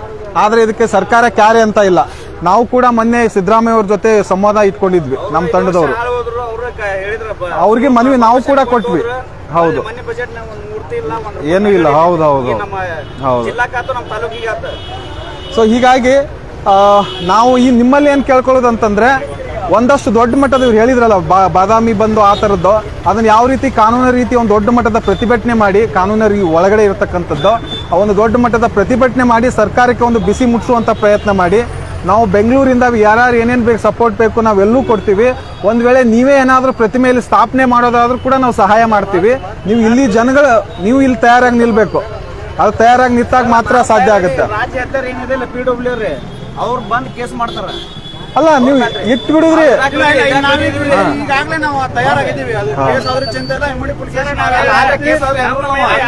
ಆದ್ರೆ ಇದಕ್ಕೆ ಸರ್ಕಾರ ಕ್ಯಾರೆ ಅಂತ ಇಲ್ಲ. ನಾವು ಕೂಡ ಮೊನ್ನೆ ಸಿದ್ದರಾಮಯ್ಯ ಅವ್ರ ಜೊತೆ ಸಂವಾದ ಇಟ್ಕೊಂಡಿದ್ವಿ ನಮ್ಮ ತಂಡದವರು. ಅವ್ರಿಗೆ ಮನವಿ ನಾವು ಕೂಡ ಕೊಟ್ವಿ. ಹೌದು, ಏನು ಇಲ್ಲ. ಹೌದು. ಸೊ ಹೀಗಾಗಿ ನಾವು ಈ ನಿಮ್ಮಲ್ಲಿ ಏನ್ ಕೇಳ್ಕೊಳ್ಳೋದು ಅಂತಂದ್ರೆ, ಒಂದಷ್ಟು ದೊಡ್ಡ ಮಟ್ಟದ ಇವ್ರು ಹೇಳಿದ್ರಲ್ಲ ಬಾದಾಮಿ ಬಂದು ಆ ತರದ್ದು, ಅದನ್ನ ಯಾವ ರೀತಿ ಕಾನೂನು ರೀತಿ ಒಂದು ದೊಡ್ಡ ಮಟ್ಟದ ಪ್ರತಿಭಟನೆ ಮಾಡಿ, ಕಾನೂನು ಒಳಗಡೆ ಇರತಕ್ಕಂಥದ್ದು ಒಂದು ದೊಡ್ಡ ಮಟ್ಟದ ಪ್ರತಿಭಟನೆ ಮಾಡಿ ಸರ್ಕಾರಕ್ಕೆ ಒಂದು ಬಿಸಿ ಮುಟ್ಟಿಸುವಂತ ಪ್ರಯತ್ನ ಮಾಡಿ, ನಾವು ಬೆಂಗಳೂರಿಂದ ಯಾರು ಏನೇನು ಬೇಕು ಸಪೋರ್ಟ್ ಬೇಕು ನಾವೆಲ್ಲೂ ಕೊಡ್ತೀವಿ. ಒಂದ್ ವೇಳೆ ನೀವೇ ಏನಾದ್ರೂ ಪ್ರತಿಮೆಯಲ್ಲಿ ಸ್ಥಾಪನೆ ಮಾಡೋದಾದ್ರೂ ಕೂಡ ನಾವು ಸಹಾಯ ಮಾಡ್ತೀವಿ. ನೀವು ಇಲ್ಲಿ ಜನಗಳು ನೀವು ಇಲ್ಲಿ ತಯಾರಾಗಿ ನಿಲ್ಬೇಕು. ಅದು ತಯಾರಾಗಿ ನಿಂತಾಗ ಮಾತ್ರ ಸಾಧ್ಯ ಆಗುತ್ತೆ. ರಾಜ್ಯ ಹೆದ್ದಾರಿ ಏನಿದೆ PWD ಅವ್ರು ಬಂದು ಕೇಸ್ ಮಾಡ್ತಾರ. ಅಲ್ಲ, ನೀವು ಇಟ್ಟು ಬಿಡುದ್ರಿ. ಈಗಾಗಲೇ ನಾವು ತಯಾರಾಗಿದ್ದೀವಿ. ಅದು ಕೇಸ್ ಆದ್ರೆ ಚಿಂತೆ ಇಲ್ಲ. ಇಮ್ಮಡಿ ಪುಲಕೇಶಿ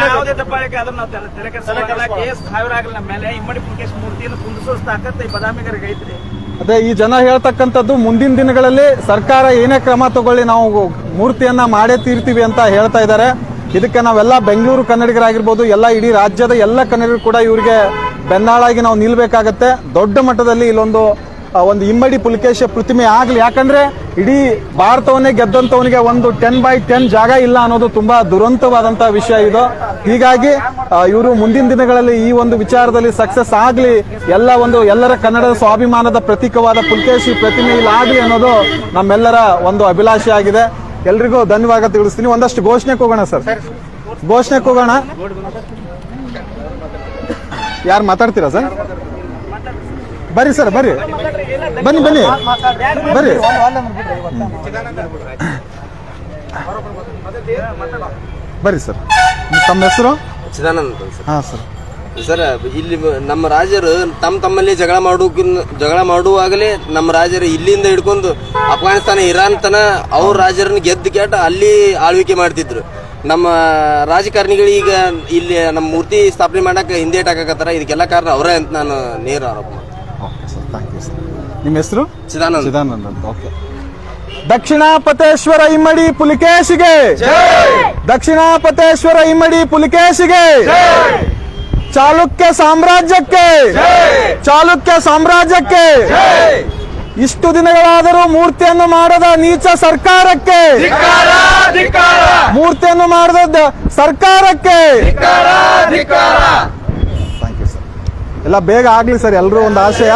ಯಾವುದೇ ದಬ್ಬಾಳಿಕೆ ಅದನ್ನ ತಲೆ ಕೆಡಿಸಲ್ಲ. ಕೇಸ್ ಸಾವಿರ ಆಗಲಿ ನಮ್ಮ ಮೇಲೆ. ಇಮ್ಮಡಿ ಪುಲಕೇಶಿ ಮೂರ್ತಿಯನ್ನು ಕುಂದಿಸೋ ತಾಕತ್ತು ಈ ಬಾದಾಮಿಗರಿಗೆ ಐತ್ರಿ. ಅದೇ ಈ ಜನ ಹೇಳ್ತಕ್ಕಂಥದ್ದು, ಮುಂದಿನ ದಿನಗಳಲ್ಲಿ ಸರ್ಕಾರ ಏನೇ ಕ್ರಮ ತಗೊಳ್ಳಿ ನಾವು ಮೂರ್ತಿಯನ್ನ ಮಾಡೇ ತೀರ್ತೀವಿ ಅಂತ ಹೇಳ್ತಾ ಇದ್ದಾರೆ. ಇದಕ್ಕೆ ನಾವೆಲ್ಲ ಬೆಂಗಳೂರು ಕನ್ನಡಿಗರಾಗಿರ್ಬೋದು, ಎಲ್ಲ ಇಡೀ ರಾಜ್ಯದ ಎಲ್ಲ ಕನ್ನಡಿಗರು ಕೂಡ ಇವ್ರಿಗೆ ಬೆನ್ನಾಳಾಗಿ ನಾವು ನಿಲ್ಬೇಕಾಗತ್ತೆ. ದೊಡ್ಡ ಮಟ್ಟದಲ್ಲಿ ಇಲ್ಲೊಂದು ಇಮ್ಮಡಿ ಪುಲಕೇಶಿ ಪ್ರತಿಮೆ ಆಗ್ಲಿ. ಯಾಕಂದ್ರೆ ಇಡೀ ಭಾರತವನ್ನೇ ಗೆದ್ದಂತವನಿಗೆ ಒಂದು 10/10 ಜಾಗ ಇಲ್ಲ ಅನ್ನೋದು ತುಂಬಾ ದುರಂತವಾದಂತ ವಿಷಯ ಇದು. ಹೀಗಾಗಿ ಇವರು ಮುಂದಿನ ದಿನಗಳಲ್ಲಿ ಈ ಒಂದು ವಿಚಾರದಲ್ಲಿ ಸಕ್ಸಸ್ ಆಗ್ಲಿ, ಎಲ್ಲರ ಕನ್ನಡದ ಸ್ವಾಭಿಮಾನದ ಪ್ರತೀಕವಾದ ಪುಲಕೇಶಿ ಪ್ರತಿಮೆ ಇಲ್ಲಿ ಆಗ್ಲಿ ಅನ್ನೋದು ನಮ್ಮೆಲ್ಲರ ಒಂದು ಅಭಿಲಾಷೆ ಆಗಿದೆ. ಎಲ್ರಿಗೂ ಧನ್ಯವಾದ ತಿಳಿಸ್ತೀನಿ. ಒಂದಷ್ಟು ಘೋಷಣೆಗೆ ಹೋಗೋಣ ಸರ್. ಘೋಷಣೆಗೆ ಹೋಗೋಣ. ಯಾರು ಮಾತಾಡ್ತೀರಾ ಸರ್? ಬರ್ರಿ ಸರ್, ಬನ್ನಿ ಬರ್ರಿ ಸರ್. ತಮ್ಮ ಹೆಸರು? ಚಿದಾನಂದ. ಹಾ ಸರ್. ಸರ್ ಇಲ್ಲಿ ನಮ್ಮ ರಾಜರು ತಮ್ಮಲ್ಲಿ ಜಗಳ ಮಾಡುವಾಗಲೇ ನಮ್ಮ ರಾಜರು ಇಲ್ಲಿಂದ ಹಿಡ್ಕೊಂಡು ಅಫ್ಘಾನಿಸ್ತಾನ ಇರಾನ್ ತನ ಅವ್ರ ರಾಜರನ್ನ ಗೆದ್ದು ಕೇಟ ಅಲ್ಲಿ ಆಳ್ವಿಕೆ ಮಾಡ್ತಿದ್ರು. ನಮ್ಮ ರಾಜಕಾರಣಿಗಳು ಈಗ ಇಲ್ಲಿ ನಮ್ಮ ಮೂರ್ತಿ ಸ್ಥಾಪನೆ ಮಾಡಕ್ಕೆ ಹಿಂದೇಟ್ ಹಾಕಕತ್ತಾರ. ಇದಕ್ಕೆಲ್ಲ ಕಾರಣ ಅವರೇ ಅಂತ ನಾನು ನೇರ ಆರೋಪ ಮಾಡ್ತೀನಿ. ನಿಮ್ಮ ಹೆಸರು? ಚಿದಾನಂದ್ ಅಂತ. ಓಕೆ. ದಕ್ಷಿಣಾಪತೇಶ್ವರ ಇಮ್ಮಡಿ ಪುಲಿಕೇಶಿಗೆ, ದಕ್ಷಿಣಾಪತೇಶ್ವರ ಇಮ್ಮಡಿ ಪುಲಿಕೇಶಿಗೆ, ಚಾಲುಕ್ಯ ಸಾಮ್ರಾಜ್ಯಕ್ಕೆ, ಚಾಲುಕ್ಯ ಸಾಮ್ರಾಜ್ಯಕ್ಕೆ, ಇಷ್ಟು ದಿನಗಳಾದರೂ ಮೂರ್ತಿಯನ್ನು ಮಾಡದ ನೀಚ ಸರ್ಕಾರಕ್ಕೆ, ಮೂರ್ತಿಯನ್ನು ಮಾಡದ ಸರ್ಕಾರಕ್ಕೆ. ಎಲ್ಲ ಬೇಗ ಆಗ್ಲಿ ಸರ್, ಎಲ್ರೂ ಒಂದು ಆಶಯ.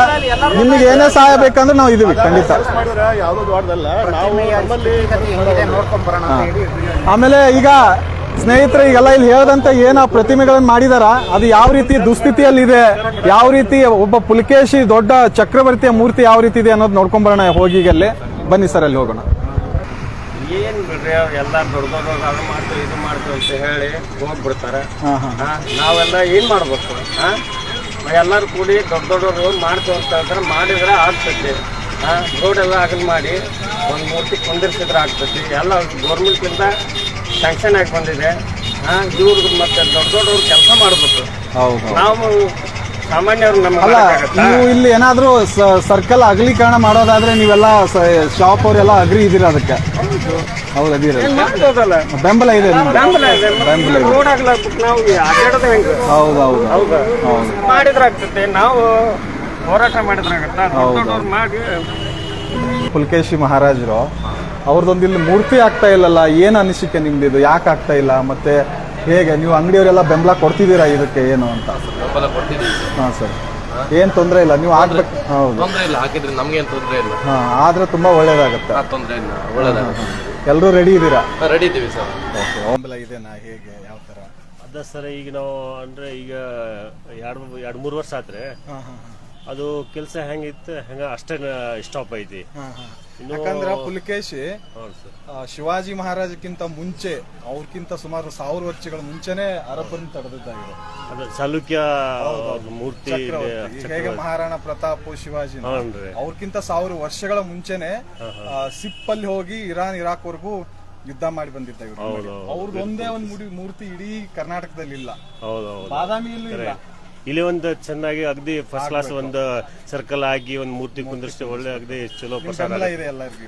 ನಿಮಗೆ ಏನೇ ಸಹಾಯ ಬೇಕಂದ್ರೆ ನಾವು ಇದೀವಿ ಖಂಡಿತ. ಆಮೇಲೆ ಈಗ ಸ್ನೇಹಿತರೆ, ಈಗೆಲ್ಲ ಇಲ್ಲಿ ಹೇಳದಂತ ಏನ ಪ್ರತಿಮೆಗಳನ್ನು ಮಾಡಿದಾರ, ಅದು ಯಾವ ರೀತಿ ದುಸ್ಥಿತಿಯಲ್ಲಿದೆ, ಯಾವ ರೀತಿ ಒಬ್ಬ ಪುಲಿಕೇಶಿ ದೊಡ್ಡ ಚಕ್ರವರ್ತಿಯ ಮೂರ್ತಿ ಯಾವ ರೀತಿ ಇದೆ ಅನ್ನೋದು ನೋಡ್ಕೊಂಬರೋಣ. ಹೋಗಿ ಈಗ ಅಲ್ಲಿ ಬನ್ನಿ ಸರ್, ಅಲ್ಲಿ ಹೋಗೋಣ. ಏನ್ ಬಿಡ್ರಿ, ಎಲ್ಲ ದೊಡ್ಡ ಅದು ಮಾಡ್ತೀವಿ ಇದು ಮಾಡ್ತೀವಿ ಅಂತ ಹೇಳಿ ಹೋಗ್ಬಿಡ್ತಾರೆ. ನಾವೆಲ್ಲ ಏನ್ ಮಾಡ್ಬೇಕು? ಎಲ್ಲರೂ ಕೂಡಿ ದೊಡ್ಡವರು ಮಾಡ್ತೀವಿ ಅಂತ ಹೇಳ್ತಾರೆ. ಮಾಡಿದ್ರೆ ಆಗ್ತೈತಿ. ರೋಡ್ ಎಲ್ಲ ಅಗಲ್ ಮಾಡಿ ಒಂದು ಮೂರ್ತಿ ಕುಂದಿರ್ಸಿದ್ರೆ ಆಗ್ತೈತಿ. ಎಲ್ಲ ಗೌರ್ಮೆಂಟ್ಲಿಂದ ಸ್ಯಾಂಕ್ಷನ್ ಆಗಿ ಬಂದಿದೆ. ಇವ್ರಿಗೆ ಮತ್ತೆ ದೊಡ್ಡವ್ರು ಕೆಲಸ ಮಾಡ್ಬೇಕು. ನಾವು ಸಾಮಾನ್ಯರು ಅಲ್ಲ, ನೀವು ಇಲ್ಲಿ ಏನಾದ್ರೂ ಸರ್ಕಲ್ ಅಗಲೀಕರಣ ಮಾಡೋದಾದ್ರೆ ನೀವೆಲ್ಲ ಶಾಪ್ ಅವರೆಲ್ಲ ಅಗ್ರಿ ಇದೀರ ಅದಕ್ಕೆ? ಹೌದು, ಬೆಂಬಲ ಇದೆ, ರೋಡ್ ಆಗ್ಲಾಗ್ಬೇಕು. ನಾವು ಅಡ್ಡಾಡೋದು ಹೆಂಗೆ? ಹೌದು ಮಾಡಿದ್ರೆ ಆಗ್ತೈತೆ. ನಾವು ಹೋರಾಟ ಮಾಡಿದ್ರೆ ಮಾಡಿ. ಪುಲಿಕೇಶಿ ಮಹಾರಾಜರು ಅವ್ರದ್ದೊಂದು ಇಲ್ಲಿ ಮೂರ್ತಿ ಆಗ್ತಾ ಇಲ್ಲಲ್ಲ, ಏನ್ ಅನಿಸಿಕೆ ನಿಮ್ದು? ಇದು ಯಾಕೆ ಆಗ್ತಾ ಇಲ್ಲ? ಮತ್ತೆ ಹೇಗೆ ನೀವು ಅಂಗಡಿಯವರೆಲ್ಲ ಬೆಂಬಲ ಕೊಡ್ತಿದ್ದೀರಾ ಇದಕ್ಕೆ ಏನು ಅಂತ? ಬೆಂಬಲ ಕೊಡ್ತಿದ್ದೀವಿ. ಹಾ ಸರ್, ಏನ್ ತೊಂದರೆ ಇಲ್ಲ, ನೀವು ಆಗ್ಬೇಕು. ಹೌದು, ತೊಂದರೆ ಇಲ್ಲ, ಹಾಕಿದ್ರೆ ನಮ್ಗೇನ್ ತೊಂದರೆ ಇಲ್ಲ. ಆದ್ರೆ ತುಂಬಾ ಒಳ್ಳೇದಾಗತ್ತೆ. ತೊಂದರೆ ಇಲ್ಲ, ಒಳ್ಳೇದಾಗುತ್ತೆ. ಎಲ್ಲರೂ ರೆಡಿ ಇದ್ದೀರಾ? ರೆಡಿ ಇದ್ದೀವಿ ಸರ್. ಬೆಂಬಲ ಇದೆನಾ, ಹೇಗೆ, ಯಾವ ತರ? ಅದ ಸರ್, ಈಗ ನಾವು ಅಂದ್ರೆ ಈಗ ಎರಡು ಮೂರು ವರ್ಷ ಆತ್ರೆ ಅದು ಕೆಲಸ ಹೆಂಗಿತ್ತು ಹೆಂಗ ಅಷ್ಟೇ ಸ್ಟಾಪ್ ಐತಿ. ಯಾಕಂದ್ರ ಪುಲಿಕೇಶಿ ಶಿವಾಜಿ ಮಹಾರಾಜಕ್ಕಿಂತ ಮುಂಚೆ, ಅವ್ರಕ್ಕಿಂತ ಸುಮಾರು 1000 ವರ್ಷಗಳ ಮುಂಚೆನೆ ಅರಬ್ಬರನ್ನ ತಡೆದಿದ್ದಾಗಿದೆ. ಅದ ಚಾಲುಕ್ಯ ಮೂರ್ತಿ. ಹೇಗೆ ಮಹಾರಾಣಾ ಪ್ರತಾಪ್ ಶಿವಾಜಿ ಅವ್ರಕ್ಕಿಂತ 1000 ವರ್ಷಗಳ ಮುಂಚೆನೆ ಸಿಪ್ಪಲ್ಲಿ ಹೋಗಿ ಇರಾಕ್ ವರ್ಗೂ ಯುದ್ಧ ಮಾಡಿ ಬಂದಿದ್ದ ಇವರು. ಅವ್ರದ್ದು ಒಂದೇ ಒಂದು ಮೂರ್ತಿ ಇಡೀ ಕರ್ನಾಟಕದಲ್ಲಿ ಇಲ್ಲ, ಬಾದಾಮಿಯಲ್ಲೂ ಇಲ್ಲ. ಇಲ್ಲಿ ಒಂದು ಚೆನ್ನಾಗಿ ಅಗದಿ ಫಸ್ಟ್ ಕ್ಲಾಸ್ ಒಂದು ಸರ್ಕಲ್ ಆಗಿ ಒಂದು ಮೂರ್ತಿ ಕುಂದಿರ್ಸಿ ಒಳ್ಳೆ ಅಗದಿ ಚಲೋ ಪ್ರಸಾದ ಇದೆ ಎಲ್ಲರಿಗೂ.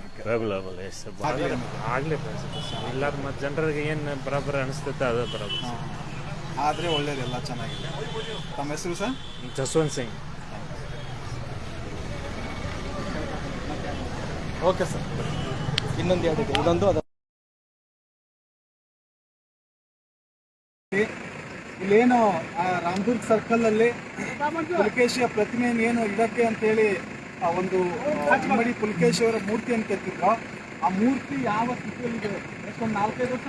ಆಗ್ಲಿ ಎಲ್ಲಾರು ಮತ್ತೆ ಜನರಿಗೆ ಏನ್ ಬರಾಬರ ಅನಿಸ್ತೈತೆ ಅದ ಬರಾಬರ. ಆದ್ರೆ ಒಳ್ಳೇದೆಲ್ಲ ಚೆನ್ನಾಗಿದೆ. ತಮ್ಮ ಹೆಸರು sir? Jaswant Singh. Okay sir, ಇನ್ನೊಂದು ಹೇಳಿದೆ, ಇದೊಂದು ಇಲ್ಲೇನು ರಾಮದುರ್ಗ್ ಸರ್ಕಲ್ ಅಲ್ಲಿ ಪುಲಿಕೇಶಿಯ ಪ್ರತಿಮೆಯನ್ನು ಏನು ಇದಕ್ಕೆ ಅಂತೇಳಿ ಒಂದು ಇಮ್ಮಡಿ ಪುಲಿಕೇಶಿ ಅವರ ಮೂರ್ತಿಯನ್ನು ಕೆತ್ತಿದ್ರು. ಆ ಮೂರ್ತಿ ಯಾವ ಸ್ಥಿತಿಯಲ್ಲಿದೆ? ಎಷ್ಟೊಂದು 4-5 ವರ್ಷ,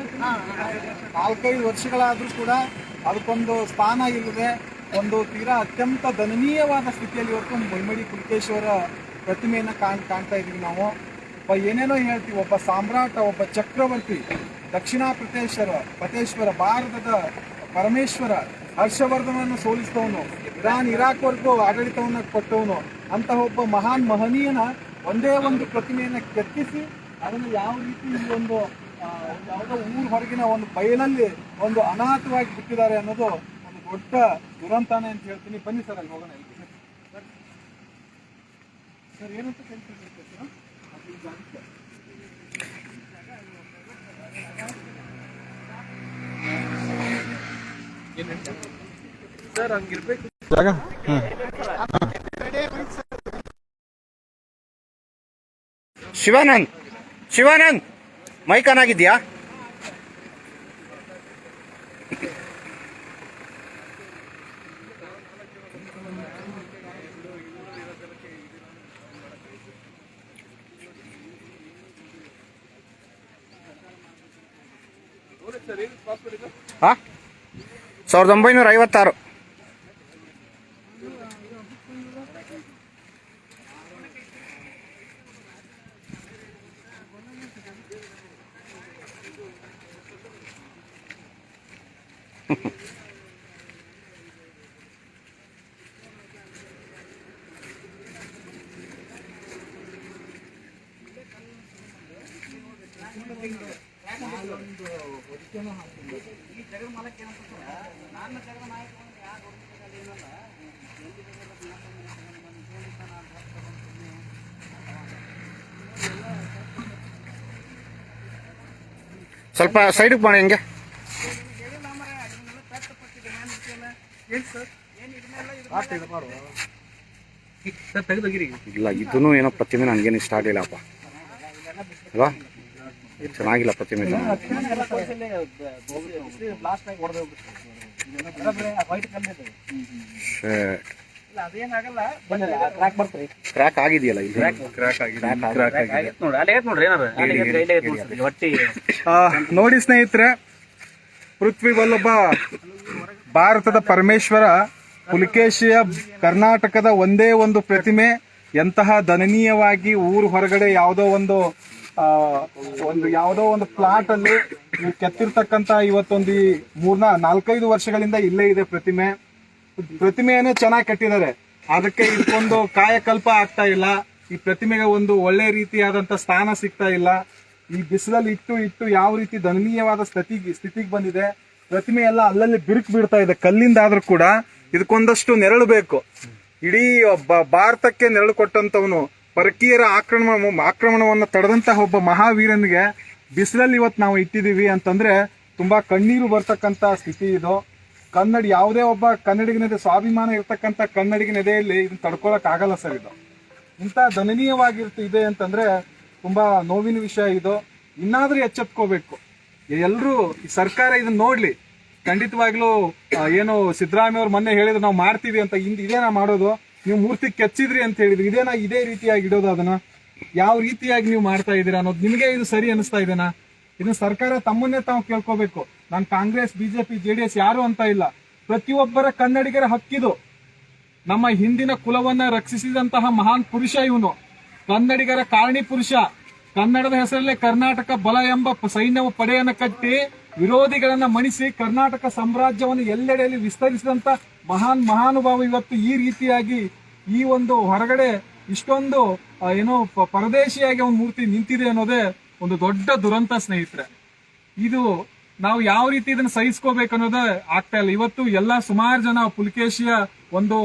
4-5 ವರ್ಷಗಳಾದ್ರೂ ಕೂಡ ಅದಕ್ಕೊಂದು ಸ್ಥಾನ ಇಲ್ಲದೆ ಒಂದು ತೀರಾ ಅತ್ಯಂತ ದಯನೀಯವಾದ ಸ್ಥಿತಿಯಲ್ಲಿ ಇವತ್ತು ಇಮ್ಮಡಿ ಪುಲಿಕೇಶಿ ಅವರ ಪ್ರತಿಮೆಯನ್ನು ಕಾಣ್ತಾ ಇದೀವಿ ನಾವು. ಏನೇನೋ ಹೇಳ್ತೀವಿ, ಒಬ್ಬ ಸಾಮ್ರಾಟ, ಒಬ್ಬ ಚಕ್ರವರ್ತಿ, ದಕ್ಷಿಣಾಪತೇಶ್ವರ ಭಾರತದ ಪರಮೇಶ್ವರ, ಹರ್ಷವರ್ಧನವನ್ನು ಸೋಲಿಸಿದವನು, ಇರಾಕ್ವರೆಗೂ ಆಡಳಿತವನ್ನು ಕೊಟ್ಟವನು, ಅಂತಹ ಒಬ್ಬ ಮಹನೀಯನ ಒಂದೇ ಒಂದು ಪ್ರತಿಮೆಯನ್ನು ಕೆತ್ತಿಸಿ ಅದನ್ನು ಯಾವ ರೀತಿ ಇಲ್ಲಿ ಒಂದು ಯಾವುದೋ ಊರು ಹೊರಗಿನ ಒಂದು ಬಯಲಲ್ಲಿ ಒಂದು ಅನಾಥವಾಗಿ ಬಿಟ್ಟಿದ್ದಾರೆ ಅನ್ನೋದು ಒಂದು ದೊಡ್ಡ ದುರಂತಾನೆ ಅಂತ ಹೇಳ್ತೀನಿ. ಬನ್ನಿ ಸರ್, ಅಲ್ಲಿ ಹೋಗೋಣ. ಸರ್ ಏನಂತ ಕೇಳ್ತಿರ್ತೀವಿ ಸರ್? ಸರ್ ಹಂಗಿರ್ಬೇಕು ಜಾಗ. ಶಿವಾನಂದ್ ಮೈಕ್ ಆನ್ ಆಗಿದ್ಯಾ? ಹಾ, 1956. ಸ್ವಲ್ಪ ಸೈಡ್ ಮಾಡಿ ಹಿಂಗೆ. ಇಲ್ಲ ಇದೂ ಏನೋ ಪ್ರತಿಮೆ ಹಂಗೇನು ಇಷ್ಟ ಆಗಲಿಲ್ಲಪ್ಪ ಅಲ್ವಾ, ಚೆನ್ನಾಗಿಲ್ಲ ಪ್ರತಿಮೆ. ಕ್ರ್ಯಾಕ್ ಆಗಿದೆಯಲ್ಲ ಇದು, ನೋಡಿ ಸ್ನೇಹಿತರೆ, ಪೃಥ್ವಿ ವಲ್ಲಭ ಭಾರತದ ಪರಮೇಶ್ವರ ಪುಲಿಕೇಶಿಯ ಕರ್ನಾಟಕದ ಒಂದೇ ಒಂದು ಪ್ರತಿಮೆ ಎಂತಹ ದಯನೀಯವಾಗಿ ಊರು ಹೊರಗಡೆ ಯಾವುದೋ ಒಂದು ಪ್ಲಾಟ್ ಅಲ್ಲಿ ಕೆತ್ತಿರ್ತಕ್ಕಂತ ಇವತ್ತೊಂದು 4-5 ವರ್ಷಗಳಿಂದ ಇಲ್ಲೇ ಇದೆ ಪ್ರತಿಮೆಯನ್ನೇ ಚೆನ್ನಾಗಿ ಕಟ್ಟಿದ್ದಾರೆ. ಅದಕ್ಕೆ ಇದಕ್ಕೊಂದು ಕಾಯಕಲ್ಪ ಆಗ್ತಾ ಇಲ್ಲ. ಈ ಪ್ರತಿಮೆಗೆ ಒಂದು ಒಳ್ಳೆ ರೀತಿಯಾದಂತ ಸ್ಥಾನ ಸಿಗ್ತಾ ಇಲ್ಲ. ಈ ಬಿಸಿಲಲ್ಲಿ ಇಟ್ಟು ಯಾವ ರೀತಿ ದಯನೀಯವಾದ ಸ್ಥಿತಿಗೆ ಬಂದಿದೆ. ಪ್ರತಿಮೆ ಎಲ್ಲ ಅಲ್ಲಲ್ಲಿ ಬಿರುಕು ಬೀಳ್ತಾ ಇದೆ. ಕಲ್ಲಿಂದ ಆದ್ರೂ ಕೂಡ ಇದಕ್ಕೊಂದಷ್ಟು ನೆರಳು ಬೇಕು. ಇಡೀ ಭಾರತಕ್ಕೆ ನೆರಳು ಕೊಟ್ಟಂತವನು, ಪರಕೀಯರ ಆಕ್ರಮಣವನ್ನು ತಡೆದಂತಹ ಒಬ್ಬ ಮಹಾವೀರನಿಗೆ ಬಿಸಿಲಲ್ಲಿ ಇವತ್ತು ನಾವು ಇಟ್ಟಿದೀವಿ ಅಂತಂದ್ರೆ ತುಂಬಾ ಕಣ್ಣೀರು ಬರ್ತಕ್ಕಂತ ಸ್ಥಿತಿ ಇದು. ಯಾವುದೇ ಒಬ್ಬ ಕನ್ನಡಿಗನ ಸ್ವಾಭಿಮಾನ ಇರ್ತಕ್ಕಂಥ ಕನ್ನಡಿಗನ ಎದೆಯಲ್ಲಿ ಇದನ್ನ ತಡ್ಕೊಳಕ್ ಆಗಲ್ಲ ಸರ್. ಇದು ಇಂಥ ದಯನೀಯವಾಗಿರ್ತಿದೆ ಅಂತಂದ್ರೆ ತುಂಬಾ ನೋವಿನ ವಿಷಯ ಇದು. ಇನ್ನಾದ್ರೂ ಎಚ್ಚೆತ್ಕೋಬೇಕು ಎಲ್ರು. ಈ ಸರ್ಕಾರ ಇದನ್ನ ನೋಡ್ಲಿ. ಖಂಡಿತವಾಗ್ಲೂ ಏನು ಸಿದ್ದರಾಮಯ್ಯ ಅವ್ರು ಮೊನ್ನೆ ಹೇಳಿದ್ರು ನಾವು ಮಾಡ್ತೀವಿ ಅಂತ, ಇದೇನಾ ಮಾಡೋದು? ನೀವು ಮೂರ್ತಿ ಕೆಚ್ಚಿದ್ರಿ ಅಂತ ಹೇಳಿದ್ರಿ, ಇದೇ ರೀತಿಯಾಗಿ ಇಡೋದು? ಅದನ್ನ ಯಾವ ರೀತಿಯಾಗಿ ನೀವು ಮಾಡ್ತಾ ಇದೀರಾ ಅನ್ನೋದು ನಿಮಗೆ ಇದು ಸರಿ ಅನಿಸ್ತಾ ಇದೆನಾ? ಇದನ್ನ ಸರ್ಕಾರ ತಮ್ಮನ್ನೇ ತಾವು ಕೇಳ್ಕೋಬೇಕು. ನಾನು ಕಾಂಗ್ರೆಸ್, ಬಿಜೆಪಿ, ಜೆಡಿಎಸ್ ಯಾರು ಅಂತ ಇಲ್ಲ. ಪ್ರತಿಯೊಬ್ಬರ ಕನ್ನಡಿಗರ ಹಕ್ಕಿದು. ನಮ್ಮ ಹಿಂದಿನ ಕುಲವನ್ನ ರಕ್ಷಿಸಿದಂತಹ ಮಹಾನ್ ಪುರುಷ ಇವನು, ಕನ್ನಡಿಗರ ಕಾರಣಿ ಪುರುಷ. ಕನ್ನಡದ ಹೆಸರಲ್ಲೇ ಕರ್ನಾಟಕ ಬಲ ಎಂಬ ಸೈನ್ಯ ಪಡೆಯನ್ನು ಕಟ್ಟಿ ವಿರೋಧಿಗಳನ್ನ ಮಣಿಸಿ ಕರ್ನಾಟಕ ಸಾಮ್ರಾಜ್ಯವನ್ನು ಎಲ್ಲೆಡೆಯಲ್ಲಿ ವಿಸ್ತರಿಸಿದಂತ ಮಹಾನುಭಾವ ಇವತ್ತು ಈ ರೀತಿಯಾಗಿ ಈ ಒಂದು ಹೊರಗಡೆ ಇಷ್ಟೊಂದು ಪರದೇಶಿಯಾಗಿ ಒಂದು ಮೂರ್ತಿ ನಿಂತಿದೆ ಅನ್ನೋದೇ ಒಂದು ದೊಡ್ಡ ದುರಂತ ಸ್ನೇಹಿತರೆ. ಇದು ನಾವು ಯಾವ ರೀತಿ ಇದನ್ನ ಸಹಿಸ್ಕೋಬೇಕು ಅನ್ನೋದೇ ಆಗ್ತಾ ಇಲ್ಲ. ಇವತ್ತು ಸುಮಾರು ಜನ ಪುಲಿಕೇಶಿಯ ಒಂದು